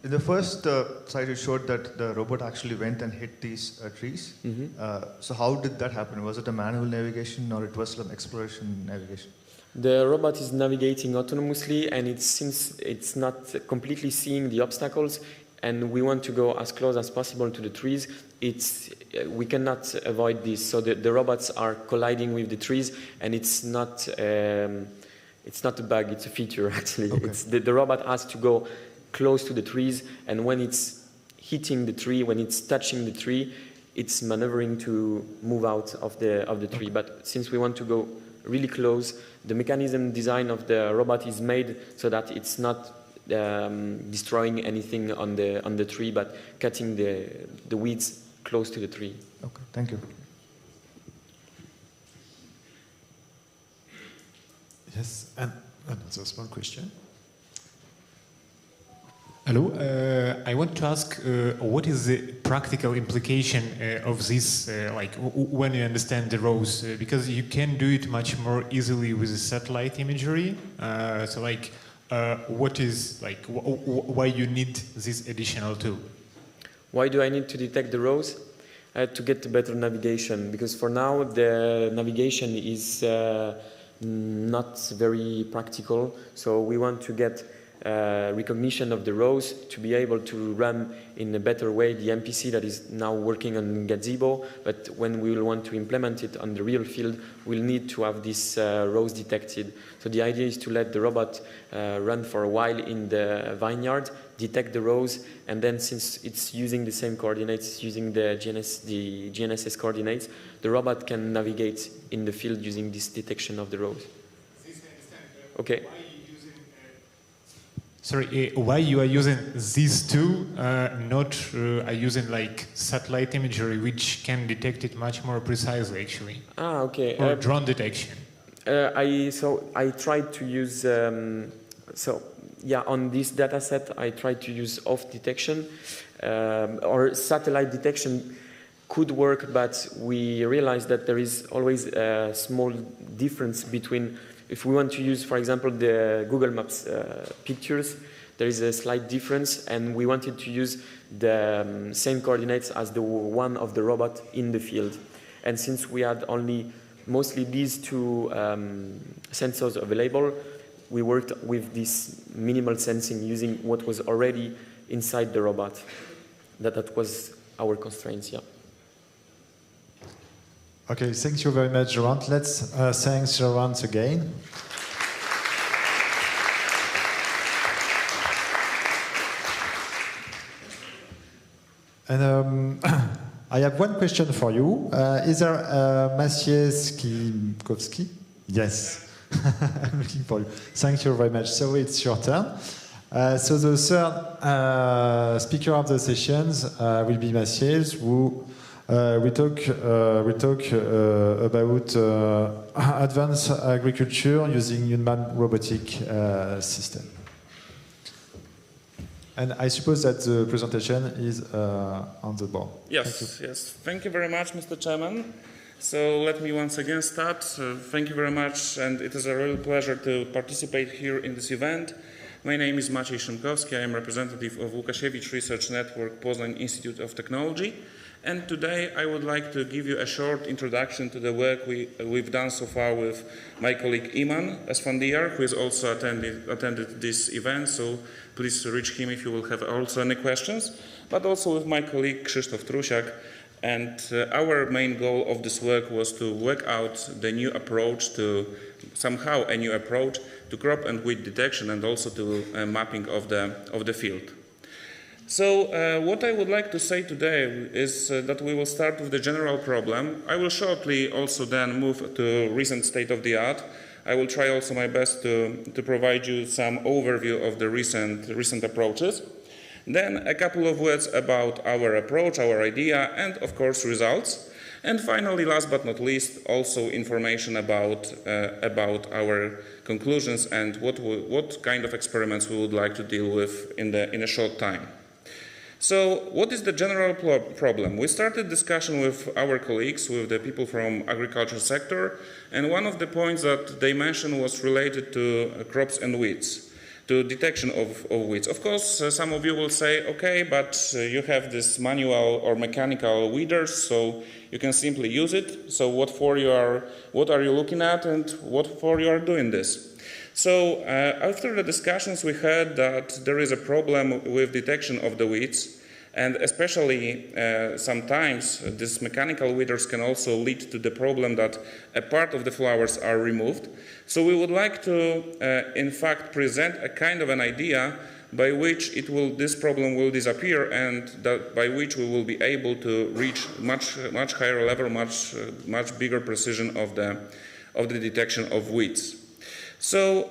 in the first slide, you showed that the robot actually went and hit these trees. Mm-hmm. So, how did that happen? Was it a manual navigation or it was some exploration navigation? The robot is navigating autonomously, and it seems it's not completely seeing the obstacles, and we want to go as close as possible to the trees. We cannot avoid this, so the robots are colliding with the trees, and it's not a bug, it's a feature actually. Okay. The robot has to go close to the trees, and when it's hitting the tree, when it's touching the tree, it's maneuvering to move out of the tree. But since we want to go really close, the mechanism design of the robot is made so that it's not destroying anything on the tree, but cutting the weeds close to the tree. Okay, thank you. Yes, and another small question. Hello, I want to ask what is the practical implication of this, like when you understand the rows, because you can do it much more easily with the satellite imagery. So, like, what is like why you need this additional tool? Why do I need to detect the rows? To get better navigation, because for now the navigation is not very practical. So we want to get recognition of the rows to be able to run in a better way the MPC that is now working on Gazebo, but when we will want to implement it on the real field, we'll need to have these rows detected. So the idea is to let the robot run for a while in the vineyard, detect the rows, and then since it's using the same coordinates, using the GNSS coordinates, the robot can navigate in the field using this detection of the rows. Okay. Sorry, why you are using these two, not using like satellite imagery, which can detect it much more precisely, actually. Ah, okay. Or drone detection. I tried to use. On this data set, I tried to use off detection or satellite detection could work, but we realized that there is always a small difference between. If we want to use, for example, the Google Maps pictures, there is a slight difference, and we wanted to use the same coordinates as the one of the robot in the field. And since we had only mostly these two sensors available, we worked with this minimal sensing using what was already inside the robot. That was our constraints, yeah. Okay, thank you very much, Jorand. Let's thank Jorand again. And I have one question for you. Is there Maciejkowski? Yes. I'm looking for you. Thank you very much. So it's your turn. So the third speaker of the sessions will be Maciej, who we talk about advanced agriculture using human robotic system. And I suppose that the presentation is on the board. Yes, yes. Thank you very much, Mr. Chairman. So let me once again start. Thank you very much, and it is a real pleasure to participate here in this event. My name is Maciej Szymkowski. I am representative of Łukasiewicz Research Network, Poznań Institute of Technology. And today I would like to give you a short introduction to the work we've done so far with my colleague Iman Esfandiar, who has also attended this event. So please reach him if you will have also any questions. But also with my colleague Krzysztof Trusiak. And our main goal of this work was to work out the new approach to, somehow a new approach to crop and weed detection and also to mapping of the field. So what I would like to say today is that we will start with the general problem. I will shortly also then move to recent state of the art. I will try also my best to provide you some overview of the recent approaches. Then a couple of words about our approach, our idea, and of course results. And finally, last but not least, also information about our conclusions and what kind of experiments we would like to deal with in a short time. So what is the general problem? We started discussion with our colleagues, with the people from agriculture sector, and one of the points that they mentioned was related to crops and weeds, to detection of weeds. Of course, some of you will say, okay, but you have this manual or mechanical weeders, so you can simply use it. So what are you looking at and what for you are doing this? So after the discussions, we heard that there is a problem with detection of the weeds, and especially sometimes these mechanical weeders can also lead to the problem that a part of the flowers are removed. So we would like to, in fact, present a kind of an idea by which this problem will disappear, and by which we will be able to reach much higher level, much bigger precision of the detection of weeds. So,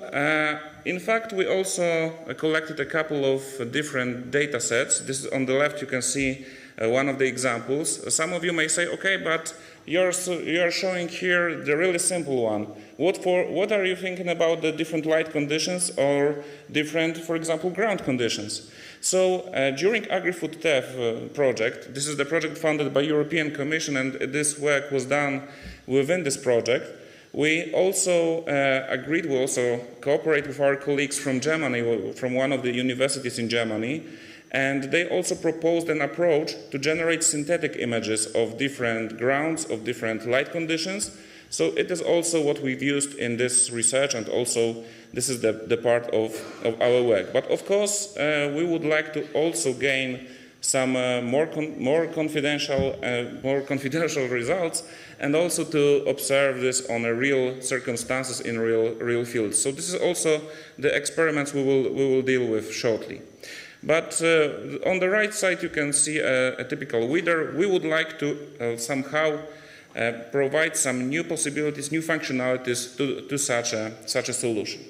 in fact, we also collected a couple of different data sets. This is on the left, you can see one of the examples. Some of you may say, okay, but you're showing here the really simple one. What are you thinking about the different light conditions or different, for example, ground conditions? So, during Agri-Food TEF project, this is the project funded by European Commission, and this work was done within this project. We also agreed, we also cooperate with our colleagues from Germany, from one of the universities in Germany, and they also proposed an approach to generate synthetic images of different grounds, of different light conditions. So it is also what we've used in this research, and also this is the part of our work. But of course, we would like to also gain some more confidential results, and also to observe this on a real circumstances in real fields. So this is also the experiments we will deal with shortly. But on the right side you can see a typical weeder. We would like to somehow provide some new possibilities, new functionalities to such a solution.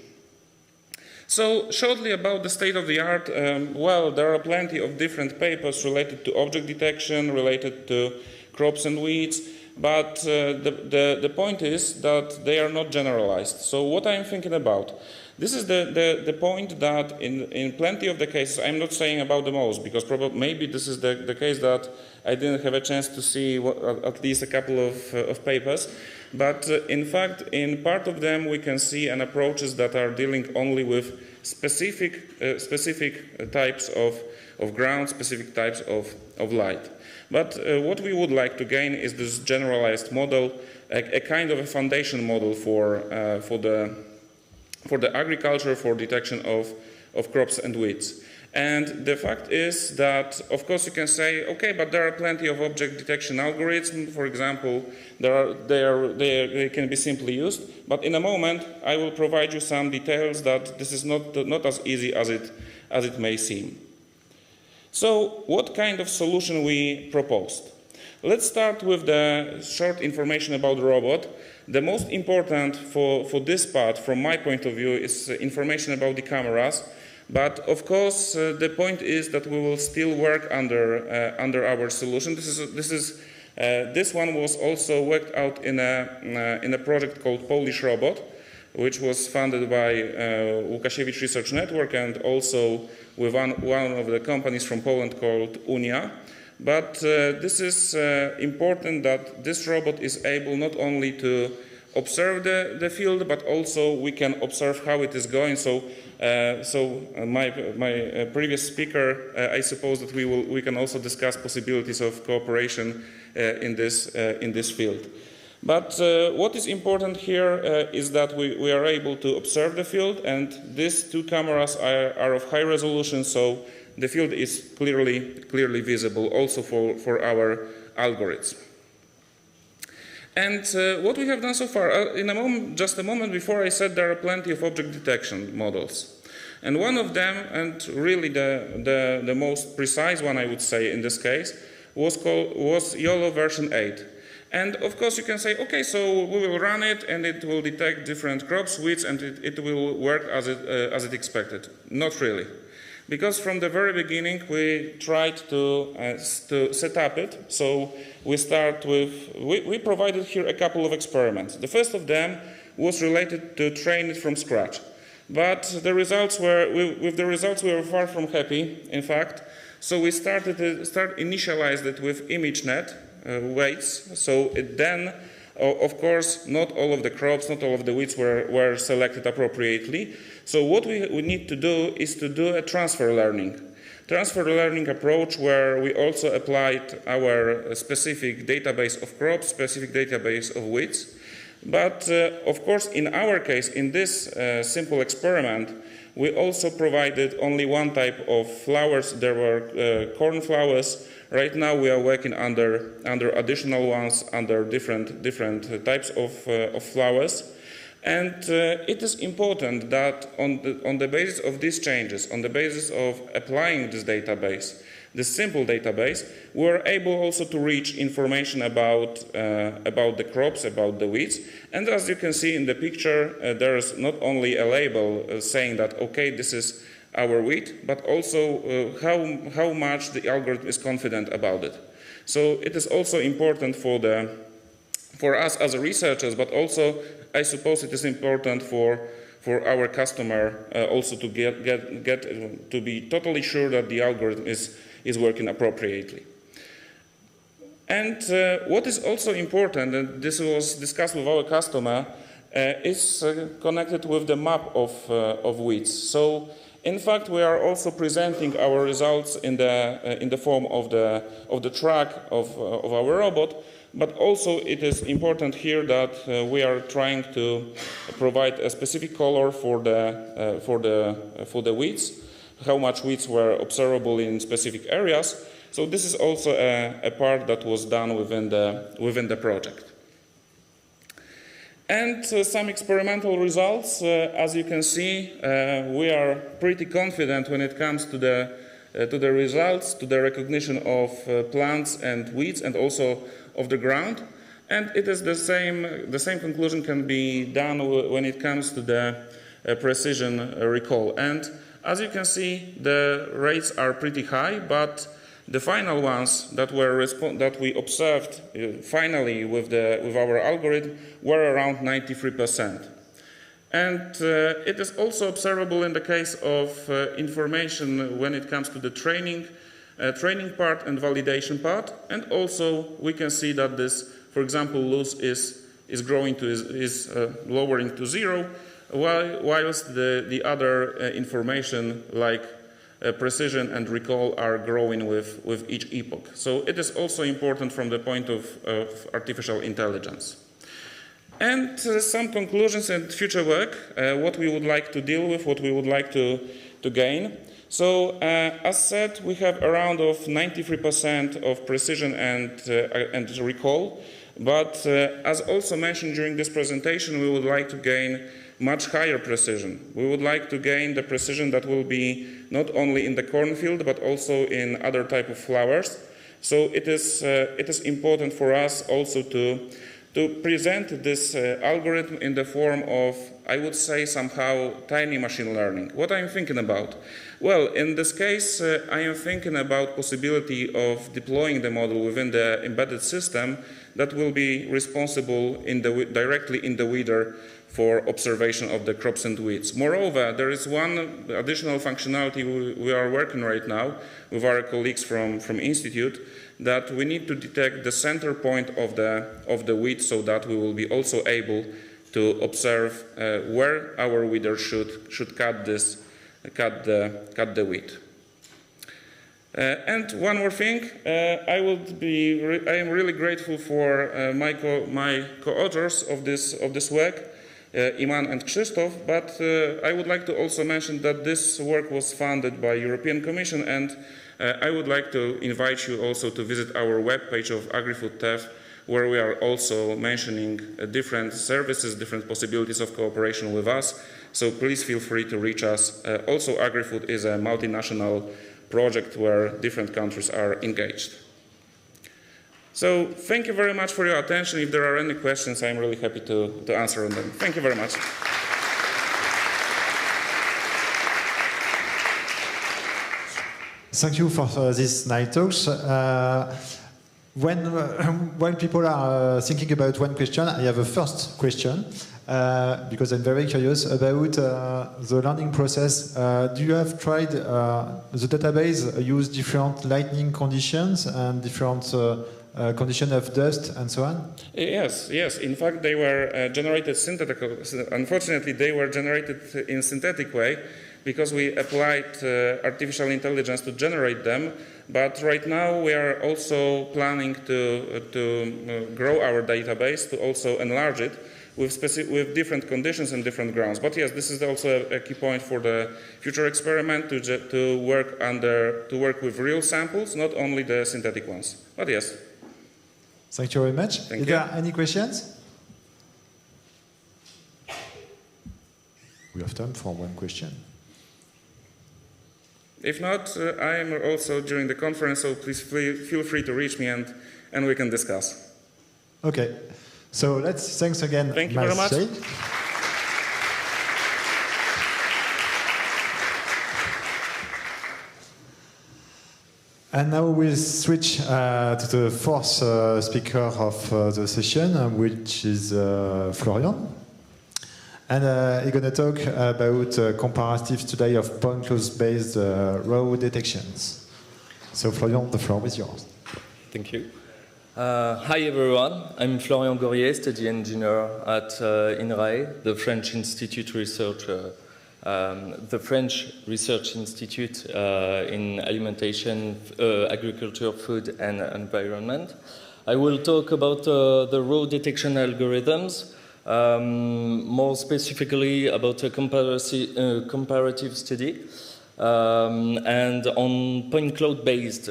So shortly about the state of the art, well, there are plenty of different papers related to object detection, related to crops and weeds, but the point is that they are not generalized. So what I'm thinking about, this is the point that in plenty of the cases, I'm not saying about the most, because probably maybe this is the case that I didn't have a chance to see at least a couple of papers. But in fact, in part of them, we can see approaches that are dealing only with specific types of ground, specific types of light. But what we would like to gain is this generalized model, a kind of a foundation model for the agriculture, for detection of crops and weeds. And the fact is that, of course, you can say, okay, but there are plenty of object detection algorithms. For example, they can be simply used. But in a moment, I will provide you some details that this is not as easy as it may seem. So, what kind of solution we proposed? Let's start with the short information about the robot. The most important for this part, from my point of view, is information about the cameras. But of course, the point is that we will still work under our solution. This one was also worked out in a project called Polish Robot, which was funded by Łukasiewicz Research Network and also with one of the companies from Poland called Unia. But this is important that this robot is able not only to observe the field, but also we can observe how it is going. So, my previous speaker, I suppose that we can also discuss possibilities of cooperation in this field. But what is important here is that we are able to observe the field, and these two cameras are of high resolution, so the field is clearly visible also for our algorithms. And what we have done so far, just a moment before I said there are plenty of object detection models. And one of them, and really the most precise one I would say in this case, was YOLO version 8. And of course you can say, okay, so we will run it and it will detect different crops, weeds, and it will work as it expected. Not really. Because from the very beginning we tried to set up it. So we start with, we provided here a couple of experiments. The first of them was related to train it from scratch. But the results with the results we were far from happy, in fact. So we initialized it with ImageNet weights. So it then, of course, not all of the crops, not all of the weeds were selected appropriately. So what we need to do is to do a transfer learning approach where we also applied our specific database of crops, specific database of weeds. But of course, in our case, in this simple experiment, we also provided only one type of flowers. There were corn flowers. Right now we are working under additional ones, under different types of flowers. And it is important that on the basis of these changes, on the basis of applying this database, this simple database, we're able also to reach information about the crops, about the weeds. And as you can see in the picture, there is not only a label saying that, okay, this is our wheat, but also how much the algorithm is confident about it. So it is also important for us as researchers, but also I suppose it is important for our customer also to get to be totally sure that the algorithm is working appropriately. And what is also important, and this was discussed with our customer, is connected with the map of weeds. So in fact, we are also presenting our results in the form of the track of our robot. But also it is important here that we are trying to provide a specific color for the weeds, how much weeds were observable in specific areas. So this is also a part that was done within the project. And some experimental results, as you can see, we are pretty confident when it comes to the results, to the recognition of plants and weeds, and also of the ground. And it is the same conclusion can be done when it comes to the precision recall. And as you can see, the rates are pretty high, but the final ones that we observed finally with our algorithm were around 93%. And it is also observable in the case of information when it comes to the training part and validation part. And also we can see that this, for example, loss is lowering to 0, whilst the other information like precision and recall are growing with each epoch. So it is also important from the point of artificial intelligence. And some conclusions and future work, what we would like to deal with, what we would like to gain. So as said, we have around of 93% of precision and recall. But as also mentioned during this presentation, we would like to gain much higher precision. We would like to gain the precision that will be not only in the cornfield, but also in other type of flowers. So it is important for us also to present this algorithm in the form of, I would say, somehow tiny machine learning. What I'm thinking about? Well, in this case, I am thinking about possibility of deploying the model within the embedded system that will be responsible directly in the weeder for observation of the crops and weeds. Moreover, there is one additional functionality we are working right now with our colleagues from Institute, that we need to detect the center point of the weed so that we will be also able to observe where our weeder should cut the wheat. And one more thing, I am really grateful for my co-authors of this work, Iman and Krzysztof, but I would like to also mention that this work was funded by European Commission, and I would like to invite you also to visit our webpage of AgriFood TEF, where we are also mentioning different services, different possibilities of cooperation with us. So please feel free to reach us. Also, AgriFood is a multinational project where different countries are engaged. So thank you very much for your attention. If there are any questions, I'm really happy to answer on them. Thank you very much. Thank you for these nice talks. When people are thinking about one question, I have a first question, because I'm very curious about the learning process. Do you have tried the database use different lighting conditions and different condition of dust and so on? Yes. In fact, they were generated synthetically. Unfortunately, they were generated in synthetic way because we applied artificial intelligence to generate them. But right now, we are also planning to grow our database, to also enlarge it with different conditions and different grounds. But yes, this is also a key point for the future experiment to work with real samples, not only the synthetic ones. But yes. Thank you very much. Thank you. There any questions? We have time for one question. If not, I am also during the conference, so please feel free to reach me and we can discuss. Okay. So thanks again. Thank you very much. And now we'll switch to the fourth speaker of the session, which is Florian. And he's going to talk about comparative study of point cloud-based row detections. So Florian, the floor is yours. Thank you. Hi everyone, I'm Florian Gaurier, study engineer at INRAE, the French Institute Research, the French Research Institute in Alimentation, Agriculture, Food and Environment. I will talk about the row detection algorithms, more specifically about a comparative study. And on point cloud based,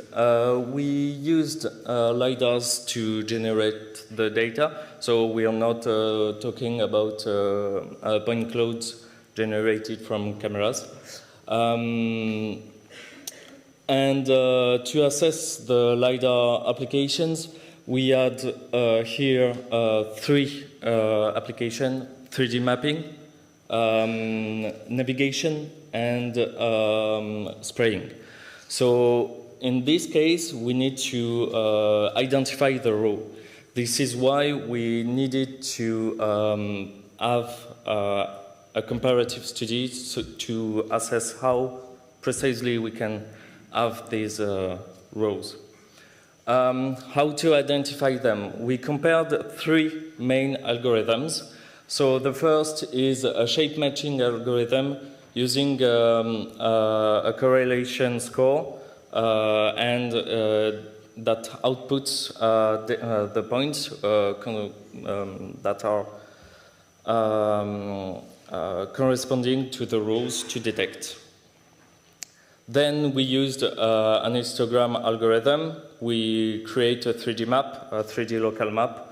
we used LiDARs to generate the data. So we are not talking about point clouds generated from cameras. And to assess the LiDAR applications, we had here three applications: 3D mapping, navigation, and spraying. So in this case, we need to identify the row. This is why we needed to have a comparative study to assess how precisely we can have these rows. How to identify them? We compared three main algorithms. So the first is a shape matching algorithm using a correlation score and that outputs the points that are corresponding to the rows to detect. Then we used an histogram algorithm. We create a 3D map, a 3D local map.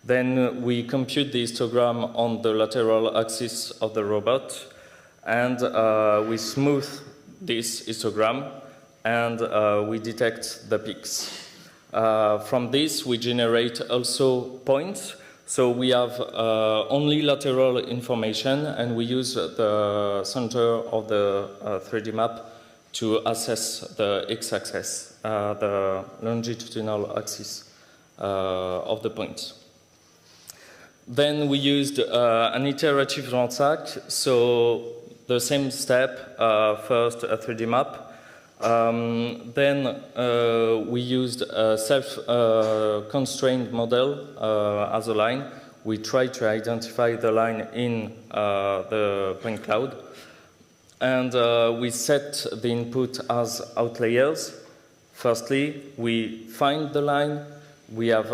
Then we compute the histogram on the lateral axis of the robot, and we smooth this histogram, and we detect the peaks. From this, we generate also points. So we have only lateral information, and we use the center of the 3D map to assess the x-axis, the longitudinal axis of the points. Then we used an iterative ransack, so the same step, first a 3D map, then we used a self-constrained model as a line we try to identify the line in the point cloud. And we set the input as outliers. Firstly, we find the line. We have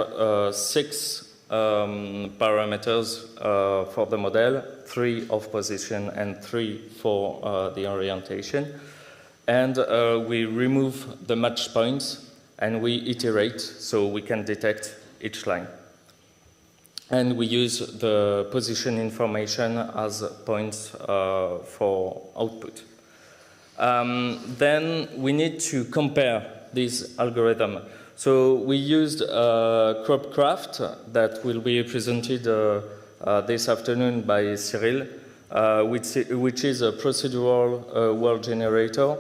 6 parameters for the model, 3 of position and 3 for the orientation. And we remove the match points and we iterate so we can detect each line. And we use the position information as points for output. Then we need to compare this algorithm. So we used CropCraft that will be presented this afternoon by Cyril, which is a procedural word generator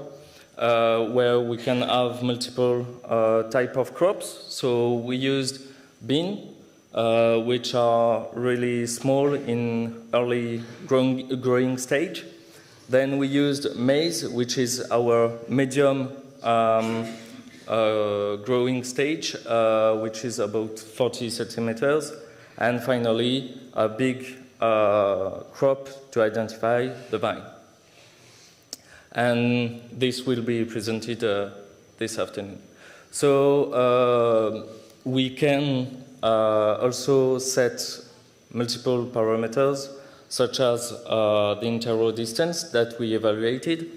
where we can have multiple type of crops. So we used bean, which are really small in early growing stage. Then we used maize, which is our medium growing stage, which is about 40 centimeters. And finally, a big crop to identify the vine. And this will be presented this afternoon. So we can also set multiple parameters, such as the interrow distance that we evaluated.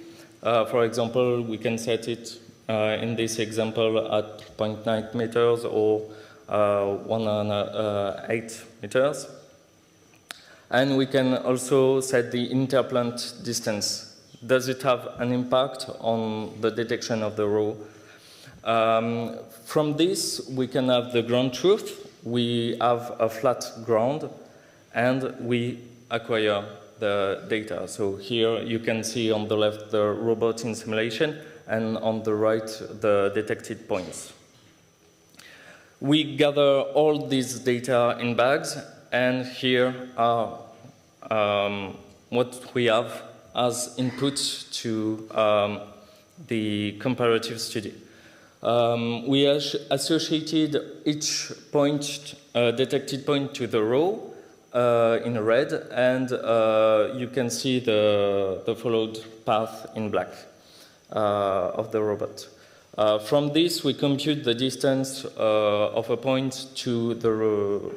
For example, we can set it in this example at 0.9 meters or 1.8 meters. And we can also set the interplant distance. Does it have an impact on the detection of the row? From this, we can have the ground truth. We have a flat ground, and we acquire the data. So here you can see on the left the robot in simulation, and on the right the detected points. We gather all these data in bags, and here are what we have as input to the comparative study. We associated each point, detected point to the row in red, and you can see the followed path in black of the robot. From this, we compute the distance of a point to the row,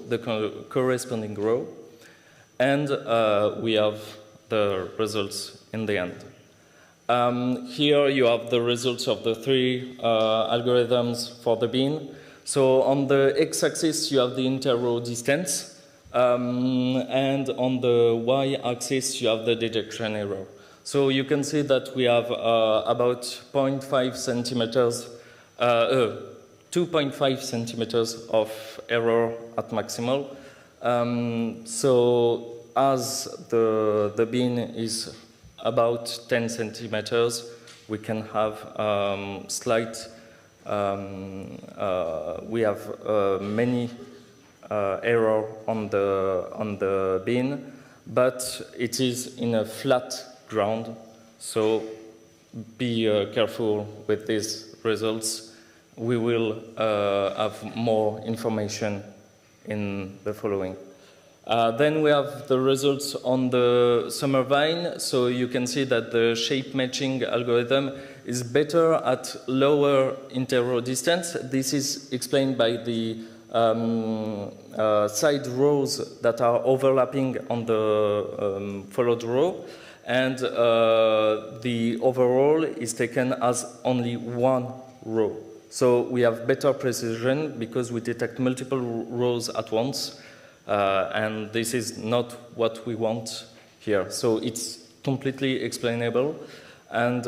the corresponding row, and we have the results in the end. Here you have the results of the 3 algorithms for the bean. So on the x-axis you have the interrow distance, and on the y-axis you have the detection error. So you can see that we have about 0.5 centimeters, 2.5 centimeters of error at maximal. So as the bean is about 10 centimeters, we can have we have many error on the bean, but it is in a flat ground, so be careful with these results. We will have more information in the following. Then we have the results on the summer vine. So you can see that the shape matching algorithm is better at lower interrow distance. This is explained by the side rows that are overlapping on the followed row. And the overall is taken as only one row. So we have better precision because we detect multiple rows at once. And this is not what we want here. So it's completely explainable. And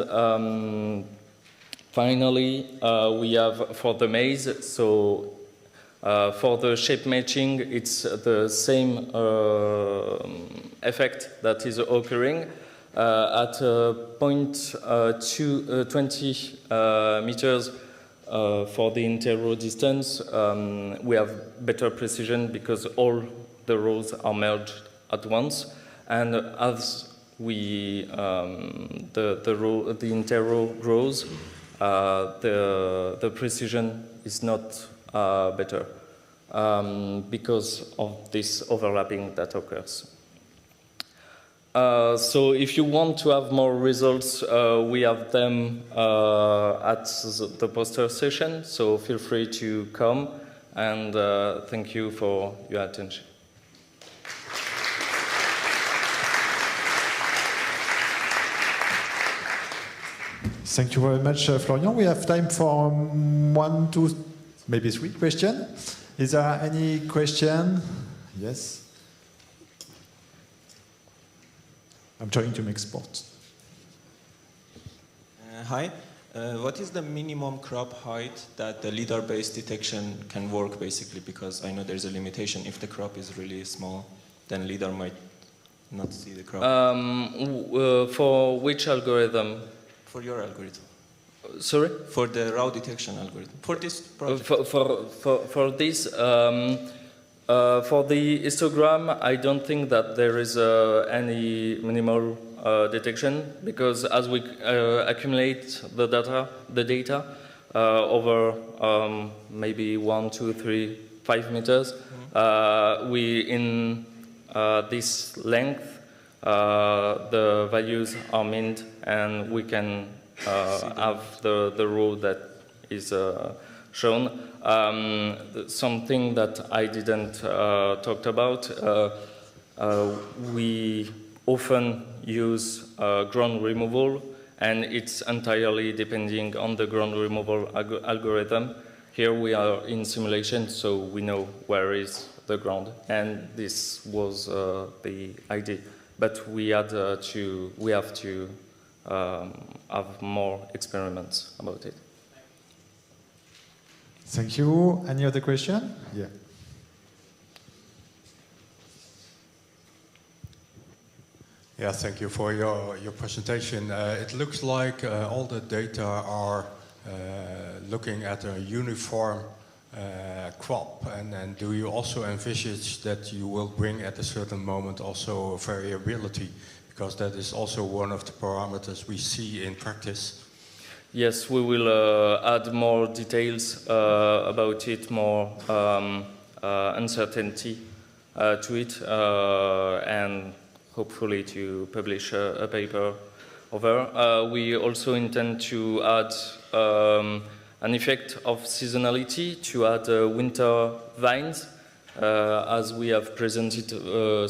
finally, we have for the maize, so for the shape matching, it's the same effect that is occurring. At 0.20 meters for the interrow distance, we have better precision because all the rows are merged at once, and as we the interrow grows, the precision is not better. because of this overlapping that occurs. So if you want to have more results, we have them at the poster session, so feel free to come, and thank you for your attention. Thank you very much, Florian. We have time for 1, 2, maybe 3 questions. Is there any question? Yes? I'm trying to make sports. Hi. What is the minimum crop height that the LiDAR-based detection can work, basically? Because I know there's a limitation. If the crop is really small, then LiDAR might not see the crop. For which algorithm? For your algorithm. Sorry? For the raw detection algorithm. For this project. For this, for the histogram, I don't think that there is any minimal detection, because as we accumulate the data over maybe 1, 2, 3, 5 meters, we in this length the values are mint, and we can have the row that is shown. Something that I didn't talk about, we often use ground removal, and it's entirely depending on the ground removal algorithm. Here we are in simulation, so we know where is the ground, and this was the idea. But we have to have more experiments about it. Thank you. Any other question? Yeah. Yeah, thank you for your presentation. It looks like all the data are looking at a uniform crop, and do you also envisage that you will bring at a certain moment also variability, because that is also one of the parameters we see in practice? Yes, we will add more details about it, more uncertainty to it, and hopefully to publish a paper over. We also intend to add an effect of seasonality, to add winter vines, as we have presented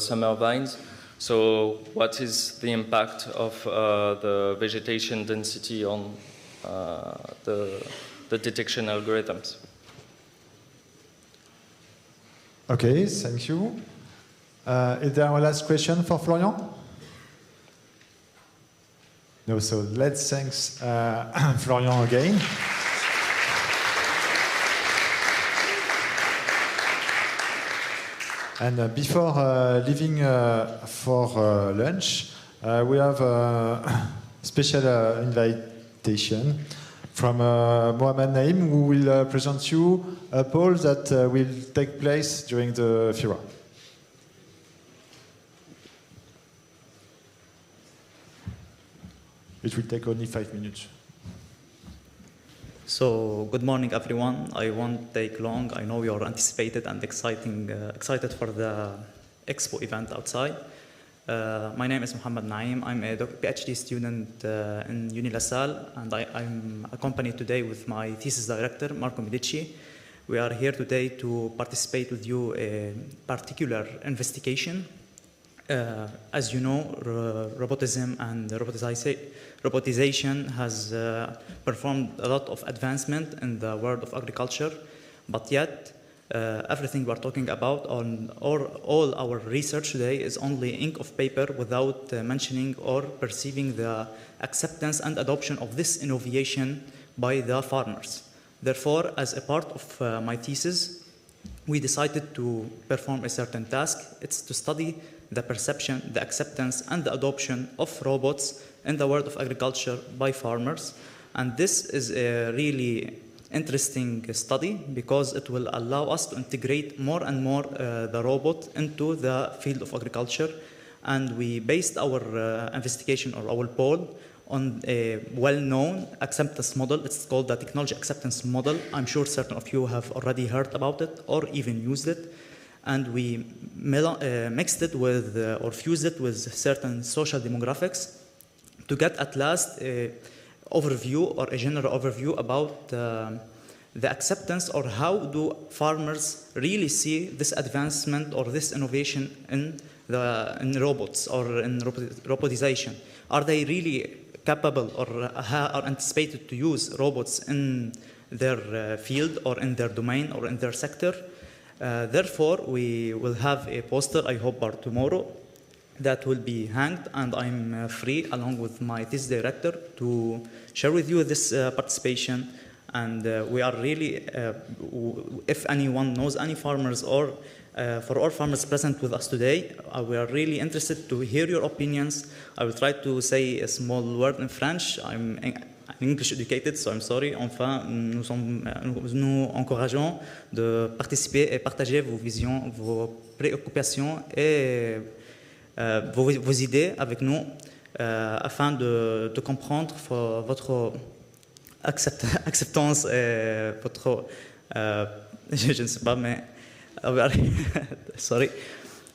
summer vines. So what is the impact of the vegetation density on the detection algorithms? Okay, thank you. Is there a last question for Florian? No, so let's thank Florian again. And before leaving for lunch, we have a special invitation from Mohamed Naim, who will present you a poll that will take place during the FIRA. It will take only 5 minutes. So, good morning, everyone. I won't take long. I know we are anticipated and excited for the Expo event outside. My name is Mohamed Naim. I'm a PhD student in UniLaSalle, and I'm accompanied today with my thesis director, Marco Medici. We are here today to participate with you in a particular investigation. As you know, robotism and robotization has performed a lot of advancement in the world of agriculture, but yet everything we're talking about on all our research today is only ink of paper, without mentioning or perceiving the acceptance and adoption of this innovation by the farmers. Therefore, as a part of my thesis, we decided to perform a certain task. It's to study the perception, the acceptance, and the adoption of robots in the world of agriculture by farmers. And this is a really interesting study, because it will allow us to integrate more and more the robot into the field of agriculture. And we based our investigation, or our poll, on a well-known acceptance model. It's called the technology acceptance model. I'm sure certain of you have already heard about it or even used it. And we mixed it with, or fused it with certain social demographics to get at last an overview or a general overview about the acceptance, or how do farmers really see this advancement or this innovation in robots or in robotization. Are they really capable or are anticipated to use robots in their field or in their domain or in their sector? Therefore, we will have a poster, I hope by tomorrow, that will be hanged, and I'm free along with my thesis director to share with you this participation. And we are really, if anyone knows any farmers, or for all farmers present with us today, we are really interested to hear your opinions. I will try to say a small word in French. I'm English educated, so I'm sorry. Enfin, nous encourageons de participer et partager vos visions, vos préoccupations et vos idées avec nous afin de comprendre votre acceptance et votre je ne sais pas, mais sorry.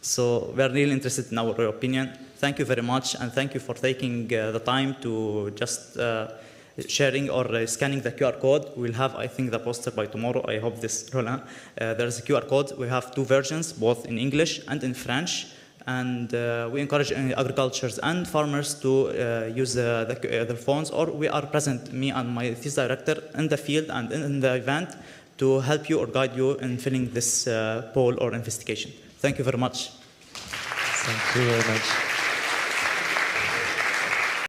So we are really interested in our opinion. Thank you very much, and thank you for taking the time to just sharing or scanning the QR code. We'll have, I think, the poster by tomorrow. I hope this, Roland. There's a QR code. We have two versions, both in English and in French. And we encourage agriculturists and farmers to use their phones, or we are present, me and my thesis director, in the field and in the event to help you or guide you in filling this poll or investigation. Thank you very much. Thank you very much.